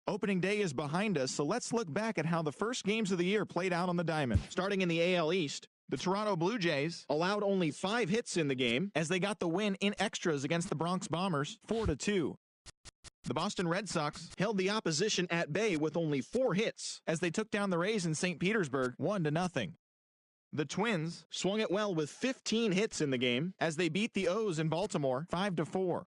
Opening day is behind us, so let's look back at how the first games of the year played out on the diamond. Starting in the AL East, the Toronto Blue Jays allowed only 5 hits in the game as they got the win in extras against the Bronx Bombers 4-2. The Boston Red Sox held the opposition at bay with only 4 hits as they took down the Rays in St. Petersburg 1-0. The Twins swung it well with 15 hits in the game as they beat the O's in Baltimore 5-4.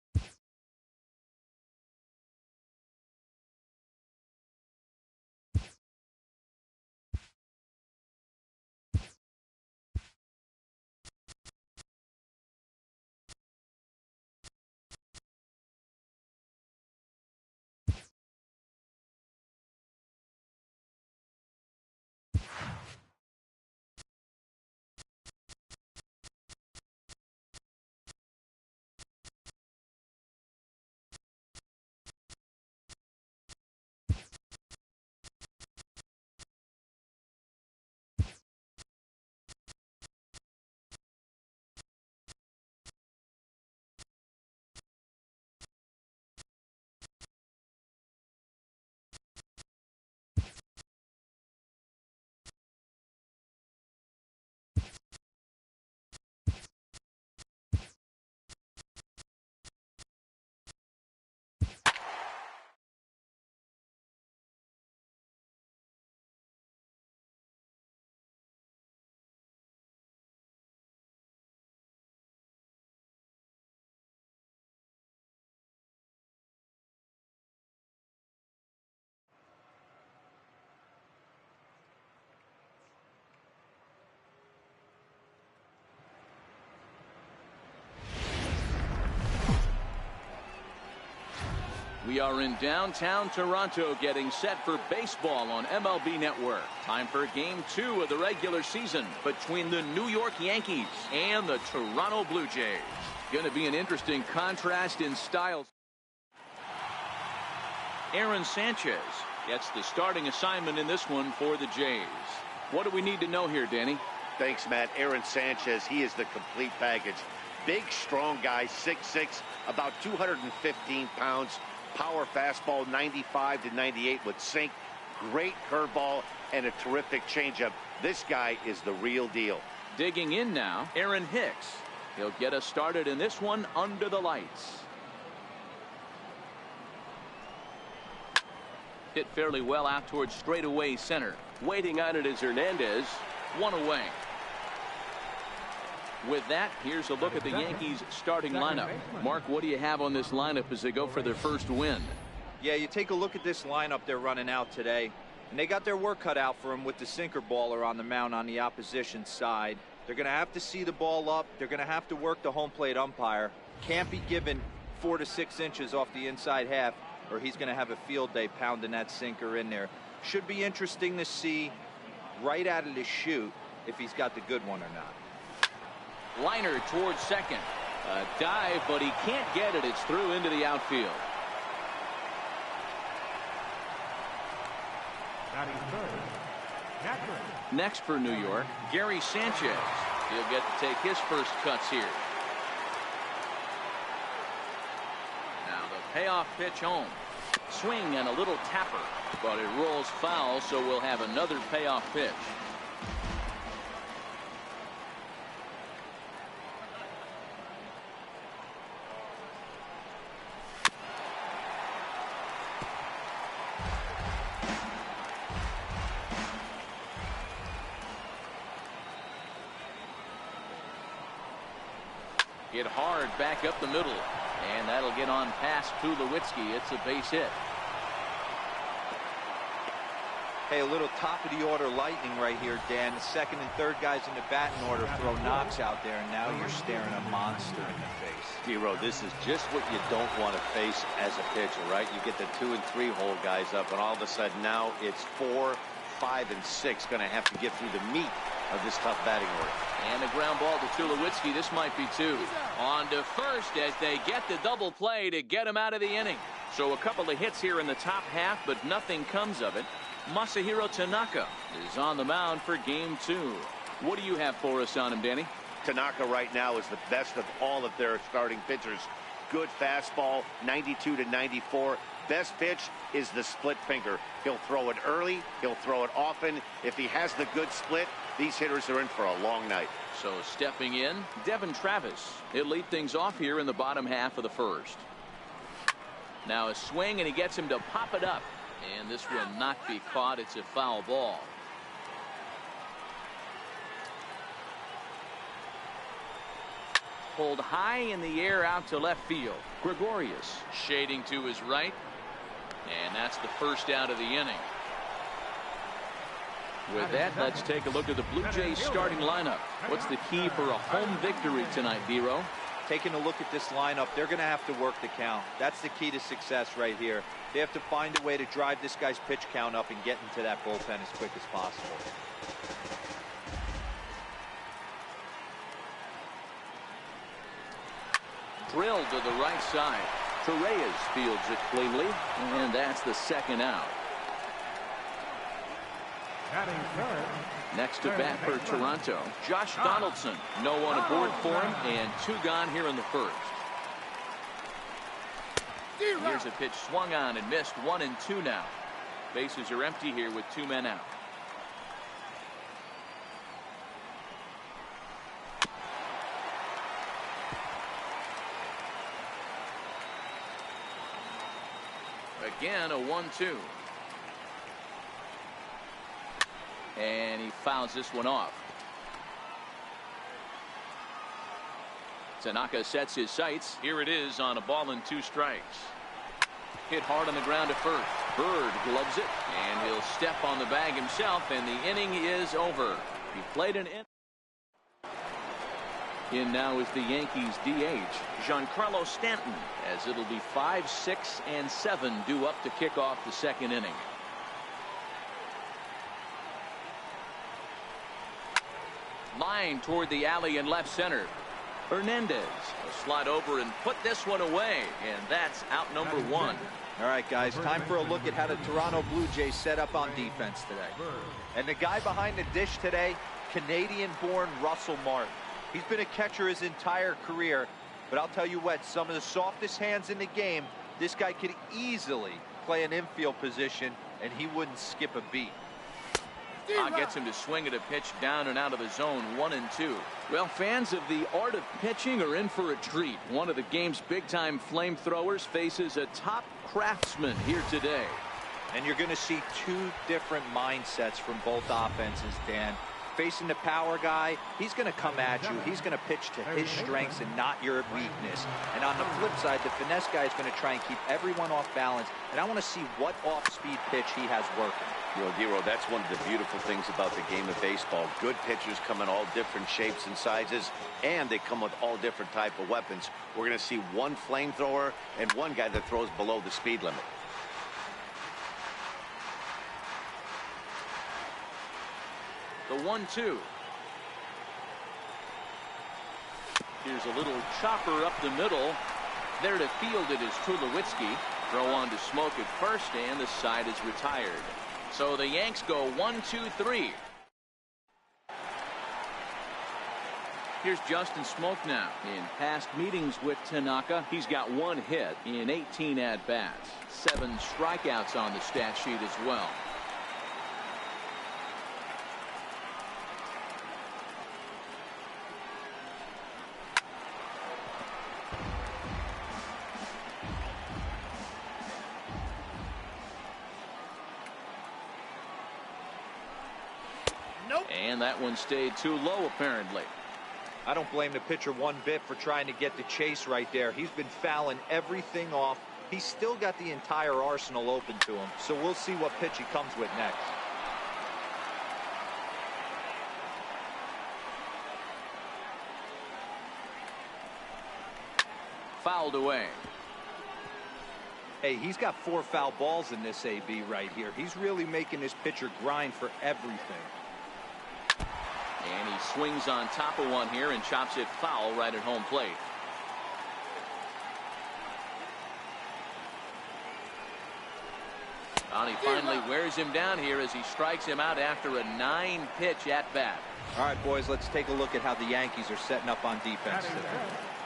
We are in downtown Toronto getting set for baseball on MLB Network. Time for Game 2 of the regular season between the New York Yankees and the Toronto Blue Jays. Going to be an interesting contrast in styles. Aaron Sanchez gets the starting assignment in this one for the Jays. What do we need to know here, Danny? Thanks, Matt. Aaron Sanchez, he is the complete package. Big, strong guy, 6'6", about 215 pounds. Power fastball, 95 to 98 with sink. Great curveball and a terrific changeup. This guy is the real deal. Digging in now, Aaron Hicks. He'll get us started in this one under the lights. Hit fairly well out towards straightaway center. Waiting on it is Hernandez. 1 away. With that, here's a look at the Yankees starting lineup. Mark, what do you have on this lineup as they go for their first win? Yeah, you take a look at this lineup they're running out today, and they got their work cut out for them with the sinker baller on the mound on the opposition side. They're going to have to see the ball up. They're going to have to work the home plate umpire. Can't be given 4 to 6 inches off the inside half, or he's going to have a field day pounding that sinker in there. Should be interesting to see right out of the chute if he's got the good one or not. Liner towards second. A dive, but he can't get it. It's through into the outfield. Next for New York, Gary Sanchez. He'll get to take his first cuts here. Now the payoff pitch home. Swing and a little tapper, but it rolls foul, so we'll have another payoff pitch. Hit hard back up the middle, and that'll get on past Tulowitzki. It's a base hit. Hey, a little top of the order lightning right here, Dan. The second and third guys in the batting order throw knocks out there, and now you're staring a monster in the face. D-Row, this is just what you don't want to face as a pitcher, right? You get the 2 and 3 hole guys up, and all of a sudden now it's 4, 5, and 6 going to have to get through the meat of this tough batting order. And a ground ball to Tulowitzki. This might be 2. On to first as they get the double play to get him out of the inning. So a couple of hits here in the top half, but nothing comes of it. Masahiro Tanaka is on the mound for game 2. What do you have for us on him, Danny? Tanaka right now is the best of all of their starting pitchers. Good fastball, 92 to 94. best pitch is the split finger. He'll throw it early. He'll throw it often. If he has the good split, these hitters are in for a long night. So stepping in, Devin Travis. He'll lead things off here in the bottom half of the first. Now a swing, and he gets him to pop it up. And this will not be caught. It's a foul ball. Pulled high in the air out to left field. Gregorius shading to his right. And that's the first out of the inning. With that, let's take a look at the Blue Jays starting lineup. What's the key for a home victory tonight, Dero? Taking a look at this lineup, they're going to have to work the count. That's the key to success right here. They have to find a way to drive this guy's pitch count up and get into that bullpen as quick as possible. Drilled to the right side. Torreyes fields it cleanly, and that's the second out. Next to bat for Toronto, Josh Donaldson. No one aboard for him, and 2 gone here in the first. Here's a pitch swung on and missed. 1-2 now. Bases are empty here with 2 men out. Again, a 1-2. And he fouls this one off. Tanaka sets his sights. Here it is on a ball and 2 strikes. Hit hard on the ground to first. Bird gloves it, and he'll step on the bag himself, and the inning is over. He played an inning. In now is the Yankees DH, Giancarlo Stanton, as it'll be 5, 6, and 7 due up to kick off the second inning. Line toward the alley in left center. Hernandez will slide over and put this one away, and that's out number 1. All right, guys, time for a look at how the Toronto Blue Jays set up on defense today. And the guy behind the dish today, Canadian-born Russell Martin. He's been a catcher his entire career, but I'll tell you what, some of the softest hands in the game, this guy could easily play an infield position, and he wouldn't skip a beat. Gets him to swing at a pitch down and out of the zone. 1-2. Well, fans of the art of pitching are in for a treat. One of the game's big-time flamethrowers faces a top craftsman here today. And you're going to see 2 different mindsets from both offenses, Dan. Facing the power guy, he's going to come at you. He's going to pitch to his strengths and not your weakness. And on the flip side, the finesse guy is going to try and keep everyone off balance. And I want to see what off-speed pitch he has working. You know, Dero, that's one of the beautiful things about the game of baseball. Good pitchers come in all different shapes and sizes, and they come with all different type of weapons. We're going to see one flamethrower and one guy that throws below the speed limit. The 1-2. Here's a little chopper up the middle. There to field it is Tulowitzki. Throw on to Smoke at first, and the side is retired. So the Yanks go 1-2-3. Here's Justin Smoke now. In past meetings with Tanaka, he's got 1 hit in 18 at-bats. 7 strikeouts on the stat sheet as well. And that one stayed too low, apparently. I don't blame the pitcher one bit for trying to get the chase right there. He's been fouling everything off. He's still got the entire arsenal open to him. So we'll see what pitch he comes with next. Fouled away. Hey, he's got 4 foul balls in this AB right here. He's really making this pitcher grind for everything. And he swings on top of one here and chops it foul right at home plate. And he finally wears him down here as he strikes him out after a 9-pitch at bat. All right, boys, let's take a look at how the Yankees are setting up on defense today.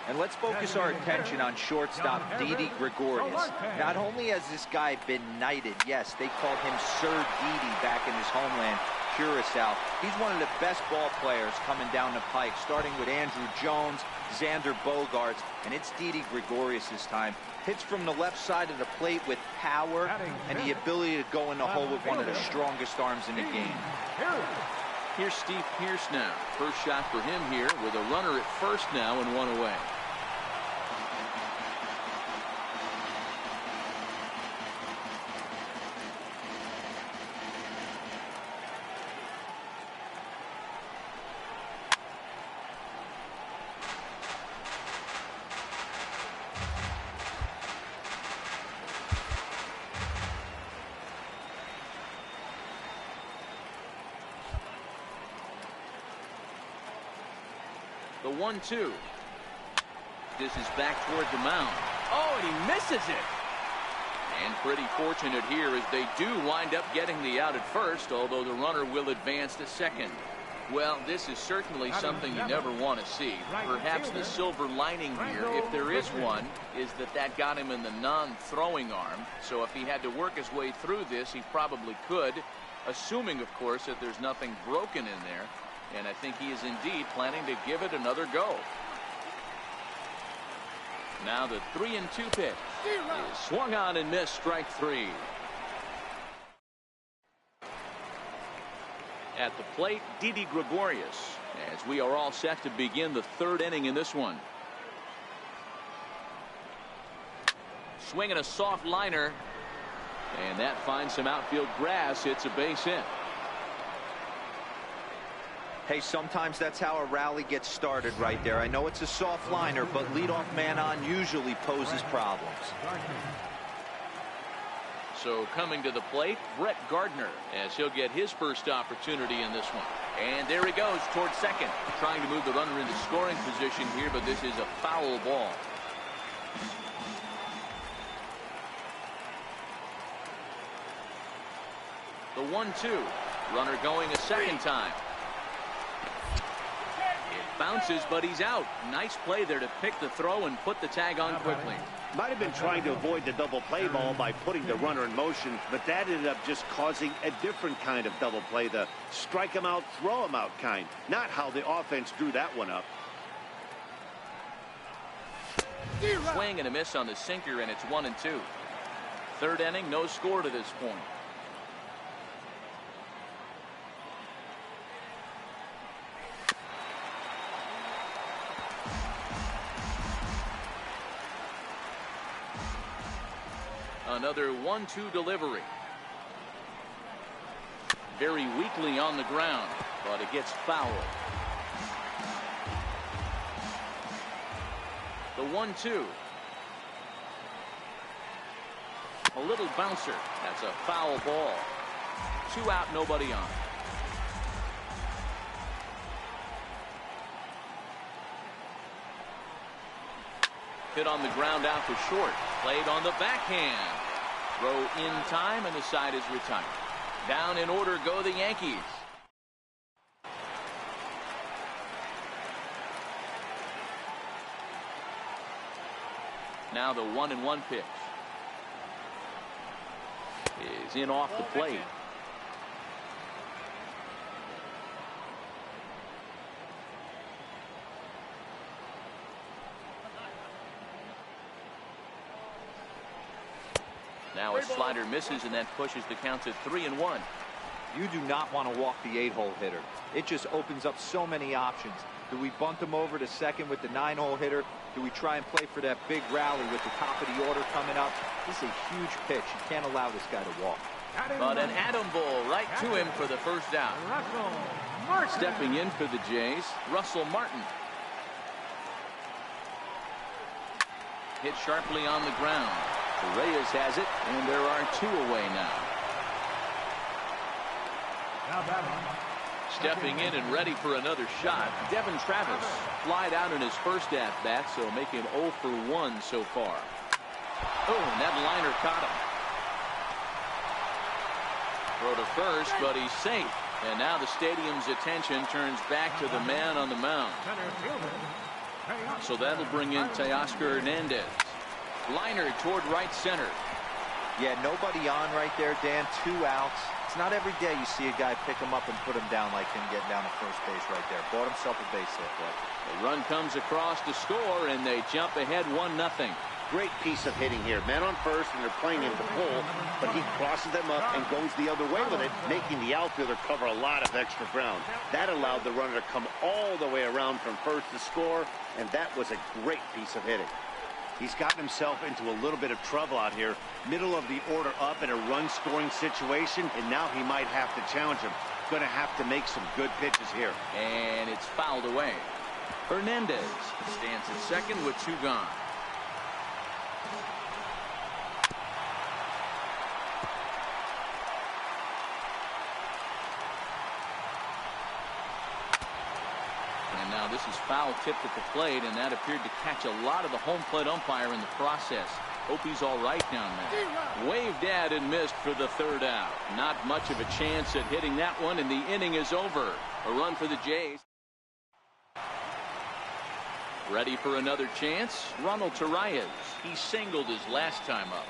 And let's focus our attention on shortstop Didi Gregorius. Not only has this guy been knighted, yes, they called him Sir Didi back in his homeland, Curacao. He's one of the best ball players coming down the pike, starting with Andrew Jones, Xander Bogaerts, and it's Didi Gregorius this time. Hits from the left side of the plate with power and the ability to go in the hole with one of the strongest arms in the game. Here's Steve Pearce now. First shot for him here with a runner at first now and one away. The 1-2. This is back toward the mound. Oh, and he misses it. And pretty fortunate here as they do wind up getting the out at first, although the runner will advance to second. Well, this is certainly something you never want to see. Perhaps the silver lining here, if there is one, is that got him in the non-throwing arm. So if he had to work his way through this, he probably could, assuming, of course, that there's nothing broken in there. And I think he is indeed planning to give it another go. Now the 3-2 pitch is swung on and missed, strike three. At the plate, Didi Gregorius, as we are all set to begin the third inning in this one. Swinging a soft liner, and that finds some outfield grass. It's a base hit. Hey, sometimes that's how a rally gets started right there. I know it's a soft liner, but leadoff man on usually poses problems. So coming to the plate, Brett Gardner, as he'll get his first opportunity in this one. And there he goes towards second, trying to move the runner into scoring position here, but this is a foul ball. The 1-2. Runner going a second time. Bounces, but he's out. Nice play there to pick the throw and put the tag on quickly. Might have been trying to avoid the double play ball by putting the runner in motion, but that ended up just causing a different kind of double play, the strike him out, throw him out kind. Not how the offense drew that one up. Swing and a miss on the sinker, and it's 1-2. Third inning, no score to this point. Another 1-2 delivery. Very weakly on the ground, but it gets fouled. The 1-2. A little bouncer. That's a foul ball. 2 out, nobody on. Hit on the ground out to short. Played on the backhand. Throw in time, and the side is retired. Down in order go the Yankees. Now the 1-1 pitch is in off the plate. Now a slider misses, and that pushes the count to 3-1. You do not want to walk the 8-hole hitter. It just opens up so many options. Do we bunt him over to second with the 9-hole hitter? Do we try and play for that big rally with the top of the order coming up? This is a huge pitch. You can't allow this guy to walk. But an Adam Bull right to him for the first out. Stepping in for the Jays, Russell Martin. Hit sharply on the ground. Reyes has it, and there are 2 away now. Stepping in and ready for another shot, Devin Travis. Flied out in his first at-bat, so make him 0 for 1 so far. Oh, and that liner caught him. Throw to first, but he's safe. And now the stadium's attention turns back to the man on the mound. So that'll bring in Teoscar Hernandez. Liner toward right center. Yeah, nobody on right there, Dan. 2 outs. It's not every day you see a guy pick him up and put him down like him getting down to first base right there. Bought himself a base hit, but The run comes across to score, and they jump ahead 1-0. Great piece of hitting here. Men on first, and they're playing him to pull, but he crosses them up and goes the other way with it, making the outfielder cover a lot of extra ground. That allowed the runner to come all the way around from first to score, and that was a great piece of hitting. He's gotten himself into a little bit of trouble out here. Middle of the order up in a run-scoring situation, and now he might have to challenge him. Going to have to make some good pitches here. And it's fouled away. Hernandez stands at second with 2 gone. And now this is foul tipped at the plate, and that appeared to catch a lot of the home plate umpire in the process. Hope he's all right down there. Waved at and missed for the 3rd out. Not much of a chance at hitting that one, and the inning is over. A run for the Jays. Ready for another chance? Ronald Torreyes. He singled his last time up.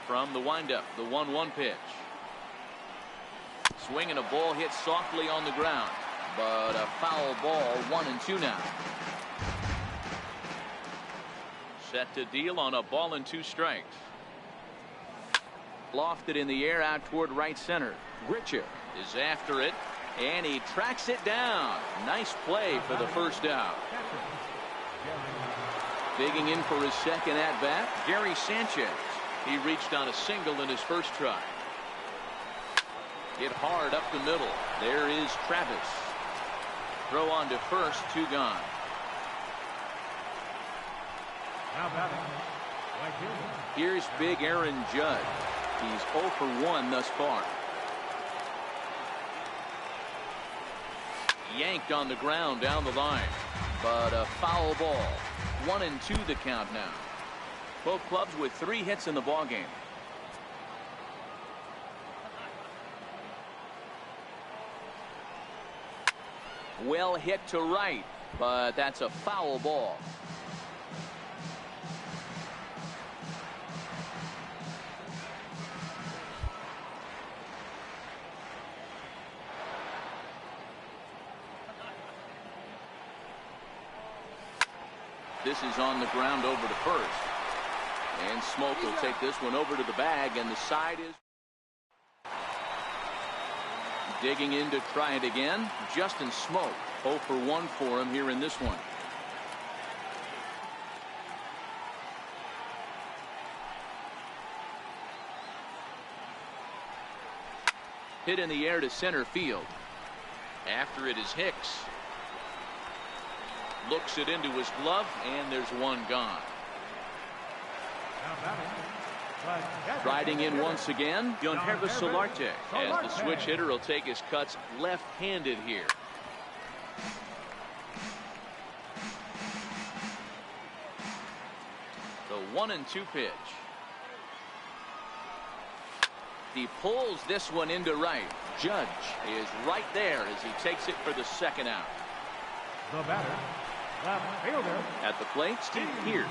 From the windup, the 1-1 pitch. Swinging a ball hit softly on the ground, but a foul ball. 1-2 now. Set to deal on a ball and 2 strikes. Lofted in the air out toward right center. Grichuk is after it, and he tracks it down. Nice play for the 1st out. Digging in for his 2nd at bat, Gary Sanchez. He reached on a single in his first try. Hit hard up the middle. There is Travis. Throw on to first, 2 gone. Here's big Aaron Judge. He's 0 for 1 thus far. Yanked on the ground down the line, but a foul ball. 1-2 the count now. Both clubs with 3 hits in the ballgame. Well hit to right, but that's a foul ball. This is on the ground over to first. And Smoke will take this one over to the bag, and the side is digging in to try it again. Justin Smoke, 0 for 1 for him here in this one. Hit in the air to center field. After it is Hicks. Looks it into his glove, and there's 1 gone. Riding in once again, Yangervis Solarte, as the switch hitter will take his cuts left-handed here. The 1-2 pitch. He pulls this one into right. Judge is right there as he takes it for the 2nd out. The batter, left fielder. At the plate, Steve Pierce.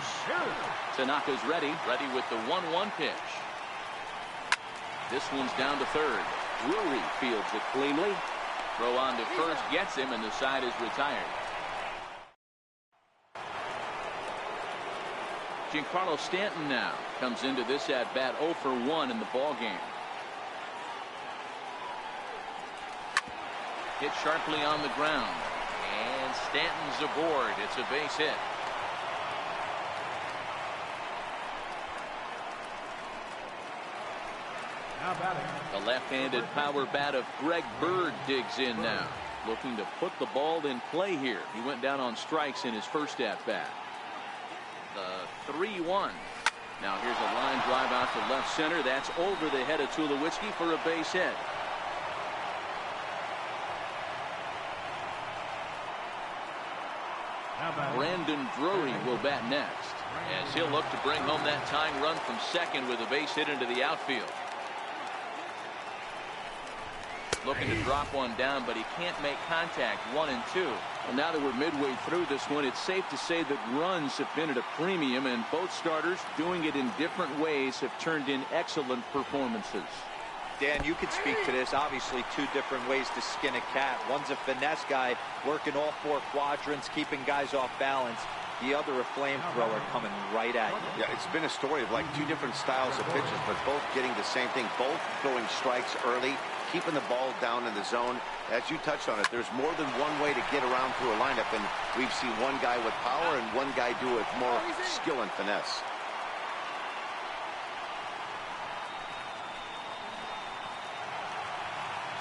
Tanaka's ready with the 1-1 pitch. This one's down to 3rd. Drury fields it cleanly. Throw on to first gets him, and the side is retired. Giancarlo Stanton now comes into this at bat 0 for 1 in the ball game. Hit sharply on the ground. And Stanton's aboard. It's a base hit. The left-handed power bat of Greg Bird digs in now, looking to put the ball in play here. He went down on strikes in his first at-bat. The 3-1. Now here's a line drive out to left center. That's over the head of Tulowitzki for a base hit. Brandon Drury will bat next, as he'll look to bring home that tying run from second with a base hit into the outfield. Looking to drop one down, but he can't make contact. 1 and 2. Well, now that we're midway through this one, it's safe to say that runs have been at a premium, and both starters, doing it in different ways, have turned in excellent performances. Dan, you could speak to this. Obviously, two different ways to skin a cat. One's a finesse guy, working all 4 quadrants, keeping guys off balance. The other, a flamethrower coming right at you. Yeah, it's been a story of like 2 different styles of pitches, but both getting the same thing. Both throwing strikes early, keeping the ball down in the zone. As you touched on it, there's more than one way to get around through a lineup, and we've seen one guy with power and one guy do it more skill and finesse.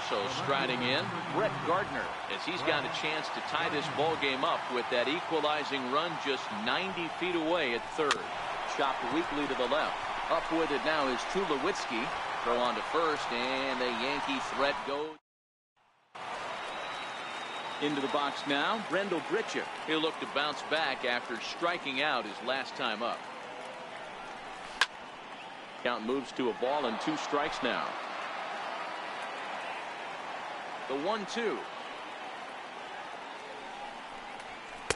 So striding in, Brett Gardner, as he's got a chance to tie this ball game up with that equalizing run just 90 feet away at third. Chopped weakly to the left. Up with it now is Tulowitzki. Throw on to first, and the Yankee threat goes into the box now. Rendell Britchett. He'll look to bounce back after striking out his last time up. Count moves to a ball and 2 strikes now. The 1-2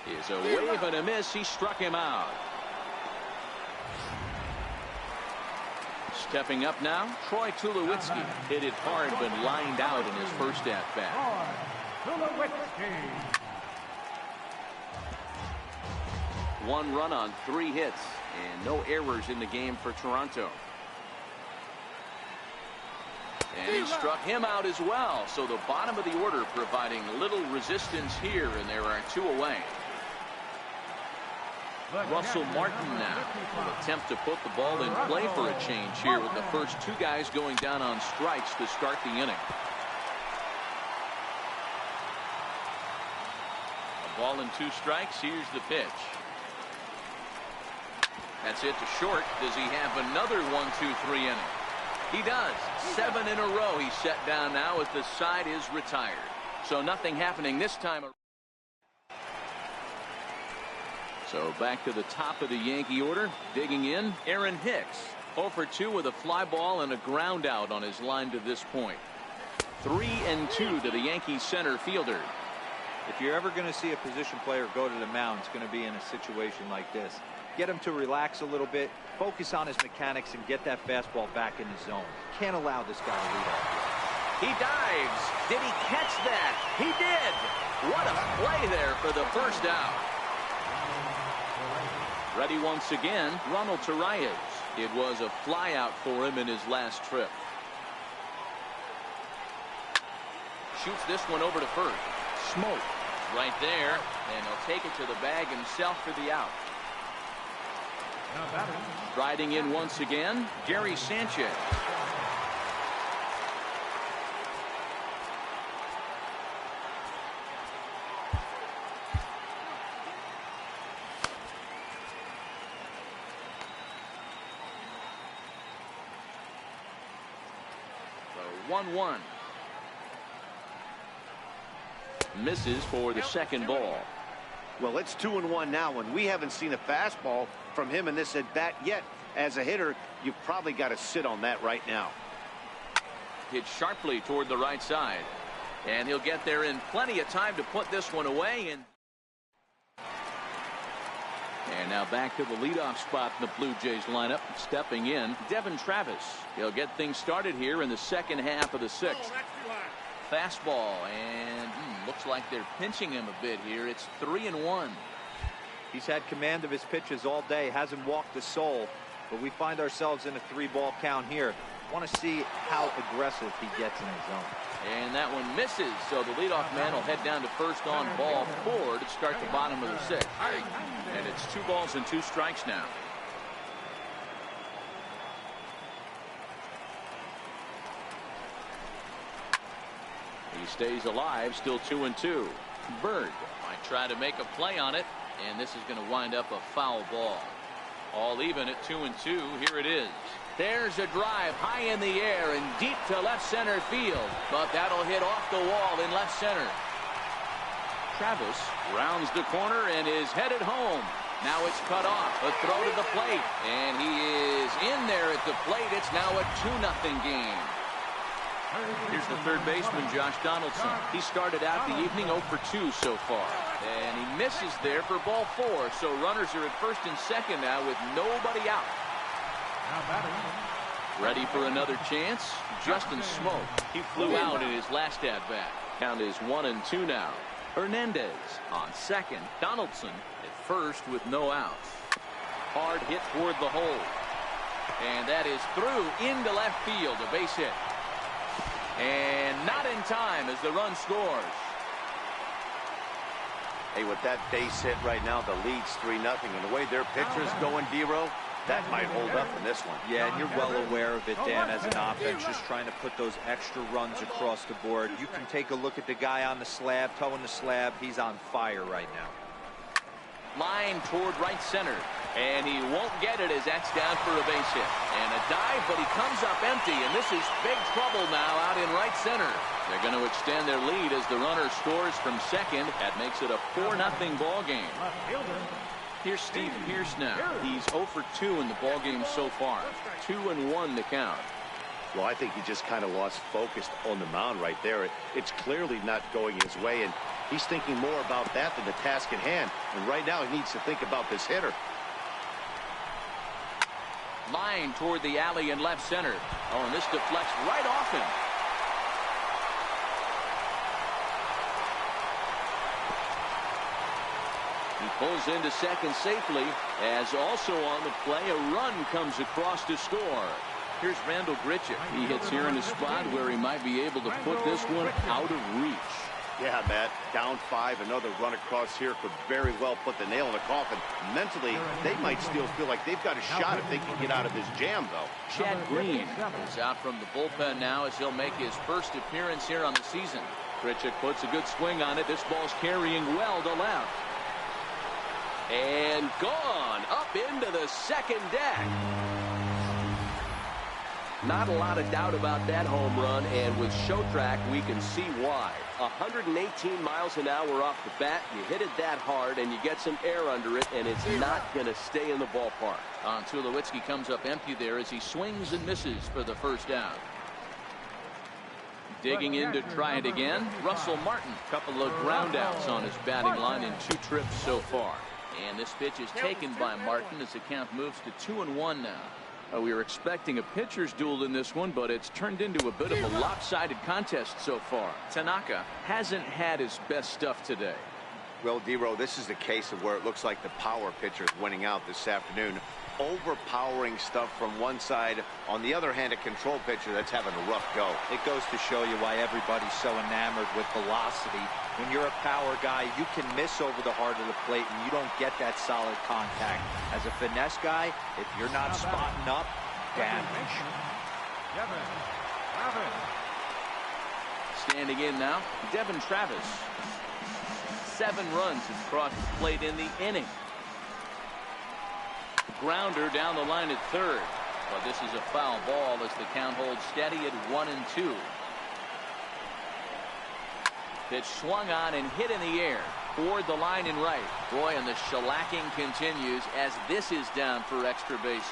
is a wave and a miss. He struck him out. Stepping up now, Troy Tulowitzki. Hit it hard but lined out in his first at-bat. One run on 3 hits and no errors in the game for Toronto. And he struck him out as well. So the bottom of the order providing little resistance here, and there are 2 away. Russell Martin now will attempt to put the ball in play for a change here with the first 2 guys going down on strikes to start the inning. A ball and 2 strikes. Here's the pitch. That's it to short. Does he have another 1-2-3 inning? He does. 7 in a row he's set down now as the side is retired. So nothing happening this time. So back to the top of the Yankee order. Digging in, Aaron Hicks. 0 for 2 with a fly ball and a ground out on his line to this point. 3 and 2 to the Yankees center fielder. If you're ever going to see a position player go to the mound, it's going to be in a situation like this. Get him to relax a little bit, focus on his mechanics, and get that fastball back in the zone. Can't allow this guy to lead off. He dives. Did he catch that? He did. What a play there for the first out. Ready once again, Ronald Torreyes. It was a fly out for him in his last trip. Shoots this one over to first. Smoke right there, and he'll take it to the bag himself for the out. Riding in once again, Gary Sanchez. The 1-1. Misses for the second ball. Well, it's 2-1 now, and we haven't seen a fastball from him in this at bat yet. As a hitter, you've probably got to sit on that right now. Hit sharply toward the right side, and he'll get there in plenty of time to put this one away. And now back to the leadoff spot in the Blue Jays lineup. Stepping in, Devin Travis. He'll get things started here in the second half of the 6th. Fastball, and looks like they're pinching him a bit here. It's 3-1. He's had command of his pitches all day, hasn't walked a soul, but we find ourselves in a 3-ball count here. Want to see how aggressive he gets in his zone. And that one misses, so the leadoff man will head down to first on ball 4 to start the bottom of the 6th. And it's 2 balls and 2 strikes now. He stays alive, still 2-2. Bird might try to make a play on it, and this is going to wind up a foul ball. All even at 2-2. Here it is. There's a drive high in the air and deep to left center field, but that'll hit off the wall in left center. Travis rounds the corner and is headed home. Now it's cut off. A throw to the plate, and he is in there at the plate. It's now a 2-0 game. Here's the third baseman, Josh Donaldson. He started out the evening 0 for 2 so far. And he misses there for ball 4. So runners are at first and second now with nobody out. Ready for another chance. Justin Smoke. He flew out in his last at-bat. Count is 1-2 now. Hernandez on second. Donaldson at first with no outs. Hard hit toward the hole. And that is through into left field. A base hit. And not in time as the run scores. Hey, with that base hit right now, the lead's 3-0. And the way their pitcher's going, D-Row, that might hold up in this one. Yeah, and you're well aware of it, Dan, as an offense, just trying to put those extra runs across the board. You can take a look at the guy on the slab, towing the slab. He's on fire right now. Line toward right center. And he won't get it as that's down for a base hit. And a dive, but he comes up empty. And this is big trouble now out in right center. They're going to extend their lead as the runner scores from second. That makes it a 4-0 ball game. Here's Steve Pearce now. He's 0 for 2 in the ball game so far. 2-1 to count. Well, I think he just kind of lost focus on the mound right there. It's clearly not going his way, and he's thinking more about that than the task at hand. And right now he needs to think about this hitter. Line toward the alley in left center. Oh, and this deflects right off him. He pulls into second safely, as also on the play a run comes across to score. Here's Randall Grichuk. He hits here in a spot where he might be able to put this one out of reach. Yeah, Matt, down 5, another run across here could very well put the nail in the coffin. Mentally, they might still feel like they've got a shot if they can get out of this jam, though. Chad Green is out from the bullpen now as he'll make his first appearance here on the season. Grichuk puts a good swing on it. This ball's carrying well to left. And gone up into the second deck. Not a lot of doubt about that home run, and with Showtrack, we can see why. 118 miles an hour off the bat, you hit it that hard, and you get some air under it, and it's not going to stay in the ballpark. Tulowitzki comes up empty there as he swings and misses for the first down. Digging in to try it again, Russell Martin. Couple of groundouts on his batting line in 2 trips so far. And this pitch is taken by Martin as the count moves to 2-1 now. We were expecting a pitcher's duel in this one, but it's turned into a bit of a lopsided contest so far. Tanaka hasn't had his best stuff today. Well, D-Row, this is the case of where it looks like the power pitcher is winning out this afternoon. Overpowering stuff from one side. On the other hand, a control pitcher that's having a rough go. It goes to show you why everybody's so enamored with velocity. When you're a power guy, you can miss over the heart of the plate and you don't get that solid contact. As a finesse guy, if you're not spotting up, damage. Standing in now, Devin Travis. 7 runs has crossed the plate in the inning. Grounder down the line at third. But this is a foul ball as the count holds steady at 1-2. Pitch swung on and hit in the air toward the line and right. Boy, and the shellacking continues as this is down for extra bases.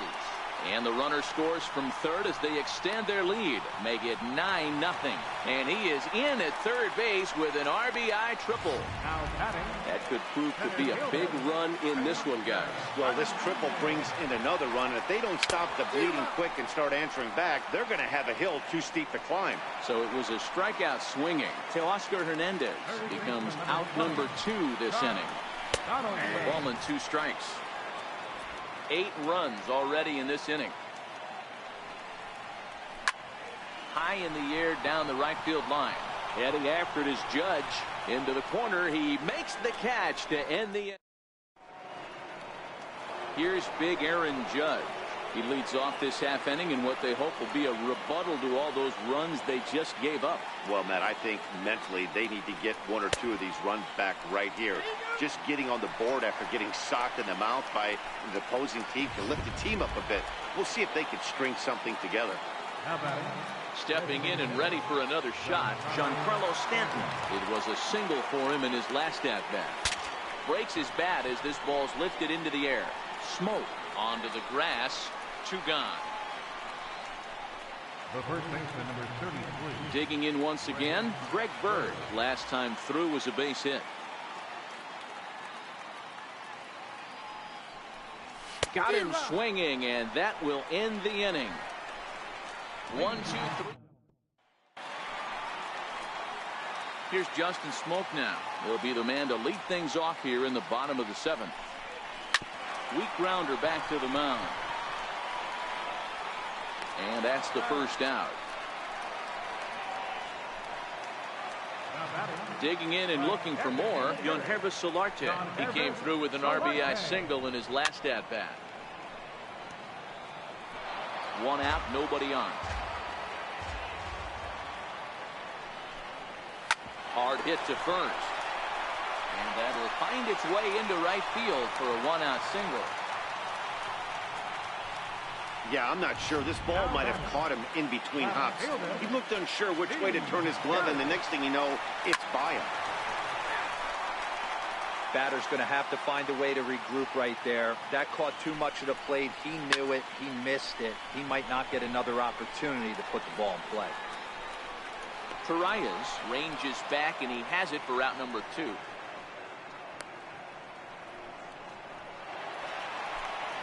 And the runner scores from third as they extend their lead, make it 9-0. And he is in at third base with an RBI triple. That could prove to be a big run in this one, guys. Well, this triple brings in another run. If they don't stop the bleeding quick and start answering back, they're going to have a hill too steep to climb. So it was a strikeout swinging. Teoscar Hernandez becomes out number 2 this inning. Ball and 2 strikes. 8 runs already in this inning. High in the air down the right field line. Heading after it is Judge. Into the corner. He makes the catch to end the inning. Here's big Aaron Judge. He leads off this half inning in what they hope will be a rebuttal to all those runs they just gave up. Well, Matt, I think mentally they need to get 1 or 2 of these runs back right here. Just getting on the board after getting socked in the mouth by the opposing team can lift the team up a bit. We'll see if they can string something together. Stepping in and ready for another shot, Giancarlo Stanton. It was a single for him in his last at-bat. Breaks his bat as this ball's lifted into the air. Smoke onto the grass. 2 gone. The first baseman, number 33. Digging in once again, Greg Bird. Last time through was a base hit. Got him swinging, and that will end the inning. 1, 2, 3. Here's Justin Smoke now. He'll be the man to lead things off here in the bottom of the 7th. Weak grounder back to the mound. And that's the first out. Digging in and looking for more, Yankees Solarte. He came through with an RBI single in his last at-bat. 1 out, nobody on. Hard hit to first. And that will find its way into right field for a 1-out single. Yeah, I'm not sure. This ball might have caught him in between hops. He looked unsure which way to turn his glove, and the next thing you know, it's by him. Batter's going to have to find a way to regroup right there. That caught too much of the plate. He knew it. He missed it. He might not get another opportunity to put the ball in play. Torres ranges back, and he has it for out number 2.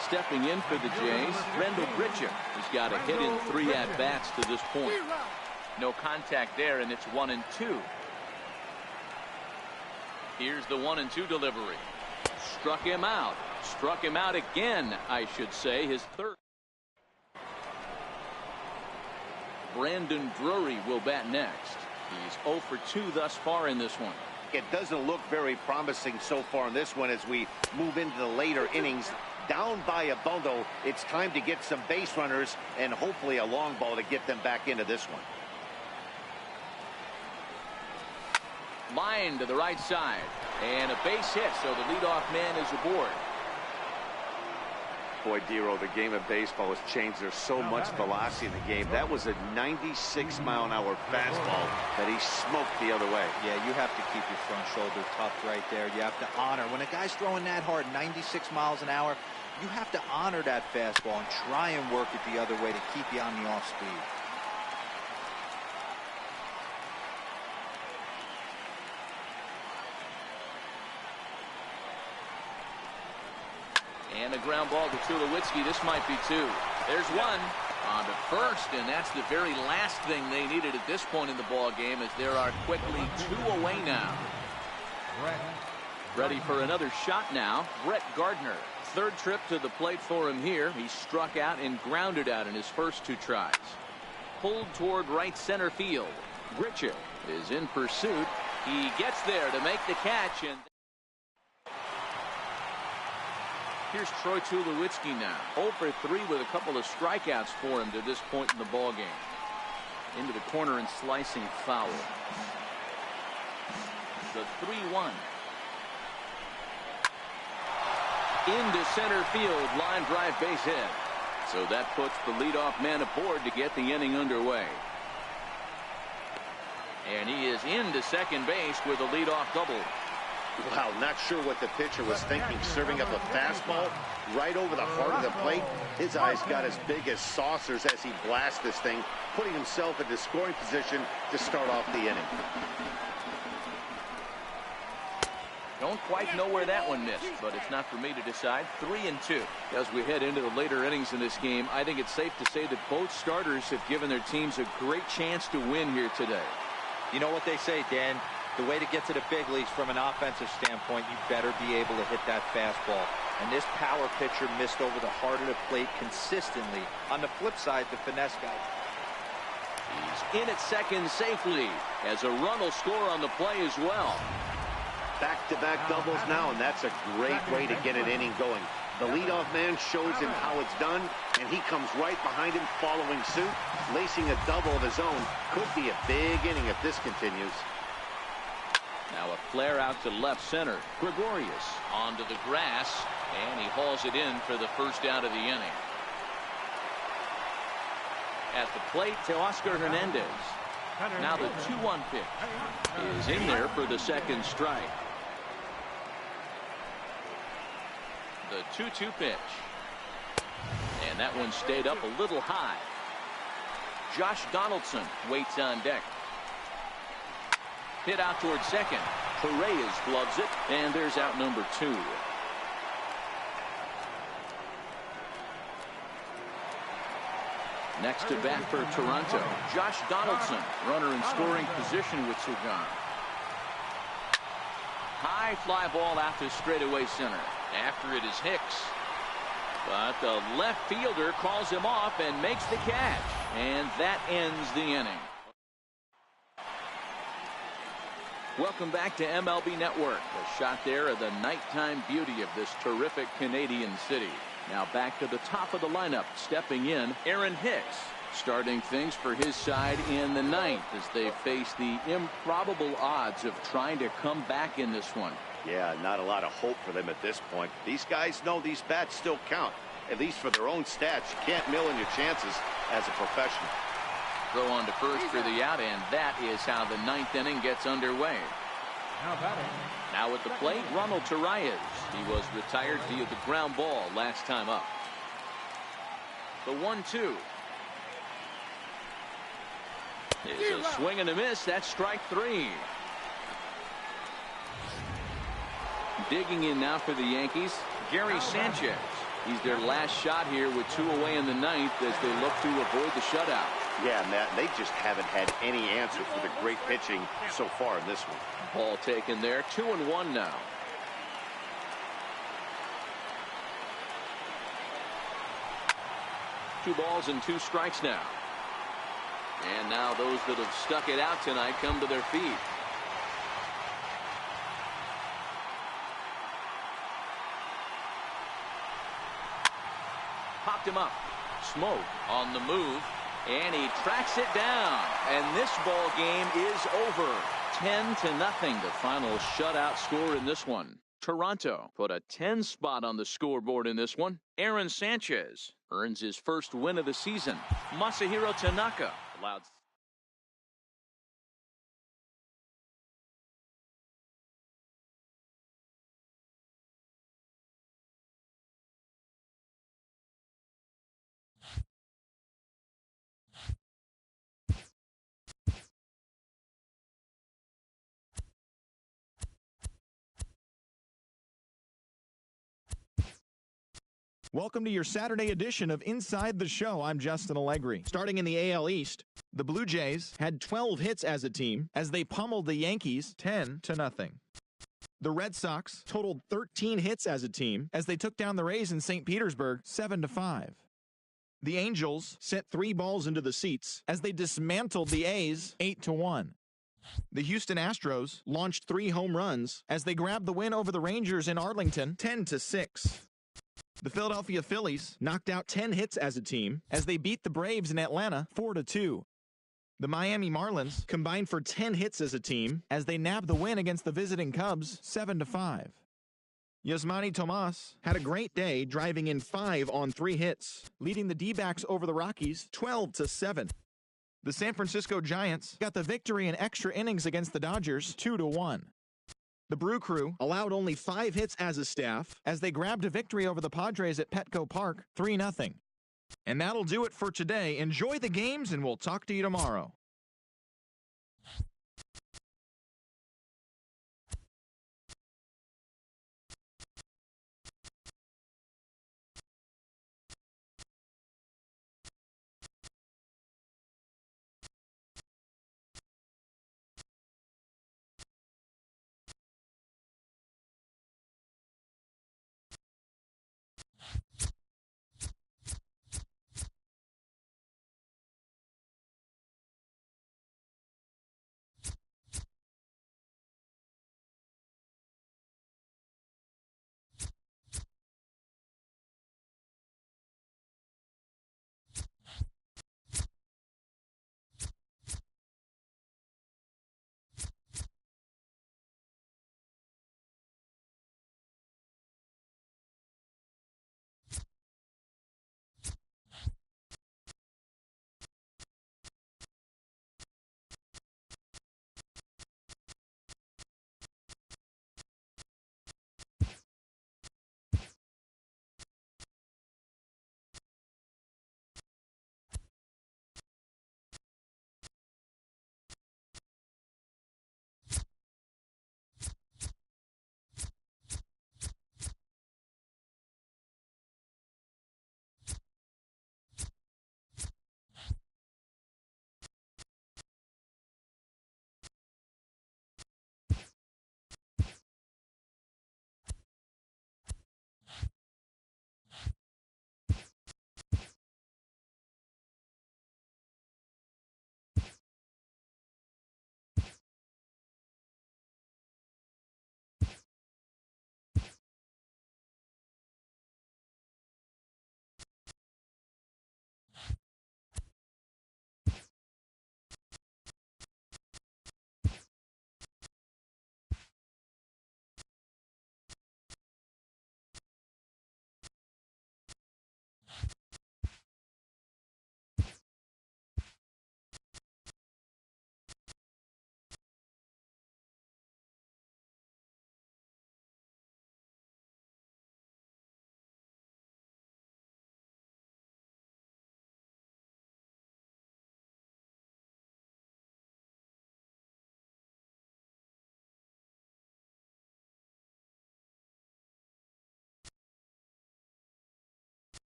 Stepping in for the Jays, Rendell Gritcher. He's got a hit in 3 at-bats to this point. No contact there, and it's 1-2. Here's the 1-2 delivery. Struck him out. Struck him out again, I should say, his 3rd. Brandon Drury will bat next. He's 0 for 2 thus far in this one. It doesn't look very promising so far in this one as we move into the later innings. Down by a bundle, it's time to get some base runners and hopefully a long ball to get them back into this one. Line to the right side, and a base hit, so the leadoff man is aboard. Boy, Dero, the game of baseball has changed. There's so much velocity in the game. That was a 96-mile-an-hour fastball that he smoked the other way. Yeah, you have to keep your front shoulder tucked right there. You have to honor. When a guy's throwing that hard, 96 miles an hour, you have to honor that fastball and try and work it the other way to keep you on the off speed. And a ground ball to Tulowitzki. This might be 2. There's 1 on to first, and that's the very last thing they needed at this point in the ball game, as there are quickly 2 away now. Ready for another shot now, Brett Gardner. 3rd trip to the plate for him here. He struck out and grounded out in his first 2 tries. Pulled toward right center field. Gritcher is in pursuit. He gets there to make the catch, and here's Troy Tulowitzki now. 0 for 3 with a couple of strikeouts for him to this point in the ball game. Into the corner and slicing foul. The 3-1. Into center field, line drive base hit. So that puts the leadoff man aboard to get the inning underway. And he is into second base with a leadoff double. Wow, not sure what the pitcher was thinking, serving up a fastball right over the heart of the plate. His eyes got as big as saucers as he blasts this thing, putting himself into scoring position to start off the inning. Don't quite know where that one missed, but it's not for me to decide. 3-2. As we head into the later innings in this game, I think it's safe to say that both starters have given their teams a great chance to win here today. You know what they say, Dan? The way to get to the big leagues from an offensive standpoint, you better be able to hit that fastball. And this power pitcher missed over the heart of the plate consistently. On the flip side, the finesse guy. He's in at second safely, as a run will score on the play as well. Back-to-back doubles now, and that's a great way to get an inning going. The leadoff man shows him how it's done, and he comes right behind him following suit, lacing a double of his own. Could be a big inning if this continues. Now a flare out to left center. Gregorius onto the grass, and he hauls it in for the first out of the inning. At the plate to Oscar Hernandez. Now the 2-1 pitch is in there for the second strike. The 2-2 pitch. And that one stayed up a little high. Josh Donaldson waits on deck. Hit out towards second. Perez gloves it, and there's out number 2. Next to bat for Toronto, Josh Donaldson, runner in scoring position with Sugan. High fly ball out to straightaway center. After it is Hicks. But the left fielder calls him off and makes the catch. And that ends the inning. Welcome back to MLB Network. A shot there of the nighttime beauty of this terrific Canadian city. Now back to the top of the lineup. Stepping in, Aaron Hicks. Starting things for his side in the 9th as they face the improbable odds of trying to come back in this one. Yeah, not a lot of hope for them at this point. These guys know these bats still count, at least for their own stats. You can't mill in your chances as a professional. Throw on to first for the out, and that is how the 9th inning gets underway. Now at the plate, Ronald Torreyes. He was retired via the ground ball last time up. The 1-2. It's a swing and a miss. That's strike 3. Digging in now for the Yankees, Gary Sanchez. He's their last shot here with 2 away in the 9th as they look to avoid the shutout. Yeah, Matt, they just haven't had any answer for the great pitching so far in this one. Ball taken there. 2-1 now. Two balls and 2 strikes now. And now those that have stuck it out tonight come to their feet. Popped him up. Smoke on the move. And he tracks it down. And this ball game is over. 10-0. The final shutout score in this one. Toronto put a 10 spot on the scoreboard in this one. Aaron Sanchez earns his first win of the season. Masahiro Tanaka allowed Welcome to your Saturday edition of Inside the Show. I'm Justin Allegri. Starting in the AL East, the Blue Jays had 12 hits as a team as they pummeled the Yankees 10-0. The Red Sox totaled 13 hits as a team as they took down the Rays in St. Petersburg 7-5. The Angels sent 3 balls into the seats as they dismantled the A's 8-1. The Houston Astros launched 3 home runs as they grabbed the win over the Rangers in Arlington 10-6. The Philadelphia Phillies knocked out 10 hits as a team as they beat the Braves in Atlanta 4-2. The Miami Marlins combined for 10 hits as a team as they nabbed the win against the visiting Cubs 7-5. Yasmani Tomas had a great day, driving in 5 on 3 hits, leading the D-backs over the Rockies 12-7. The San Francisco Giants got the victory in extra innings against the Dodgers 2-1. The Brew Crew allowed only 5 hits as a staff as they grabbed a victory over the Padres at Petco Park 3-0. And that'll do it for today. Enjoy the games, and we'll talk to you tomorrow.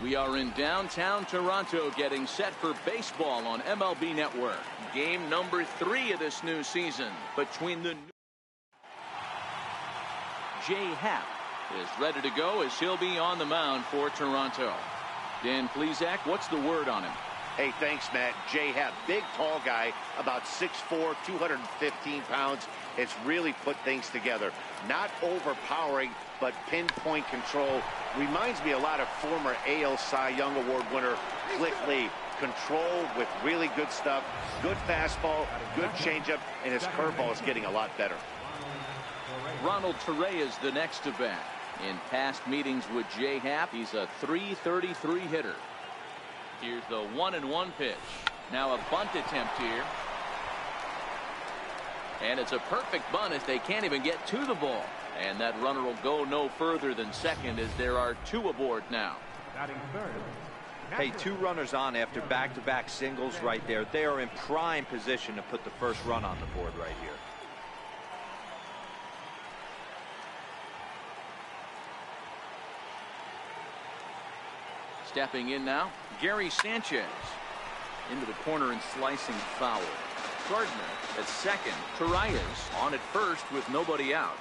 We are in downtown Toronto getting set for baseball on MLB Network. Game number 3 of this new season between the Jay Happ is ready to go as he'll be on the mound for Toronto. Dan Plesac, what's the word on him? Hey, thanks, Matt. Jay Happ, big, tall guy, about 6'4", 215 pounds, has really put things together. Not overpowering, but pinpoint control. Reminds me a lot of former AL Cy Young Award winner Cliff Lee. Control with really good stuff, good fastball, good changeup, and his curveball is getting a lot better. Ronald Torrey is the next to bat. In past meetings with Jay Happ, he's a .333 hitter. Here's the 1-1 pitch. Now a bunt attempt here. And it's a perfect bunt as they can't even get to the ball. And that runner will go no further than second as there are 2 aboard now. Hey, 2 runners on after back-to-back singles right there. They are in prime position to put the first run on the board right here. Stepping in now, Gary Sanchez. Into the corner and slicing foul. Gardner at second. Torreyes on at first with nobody out.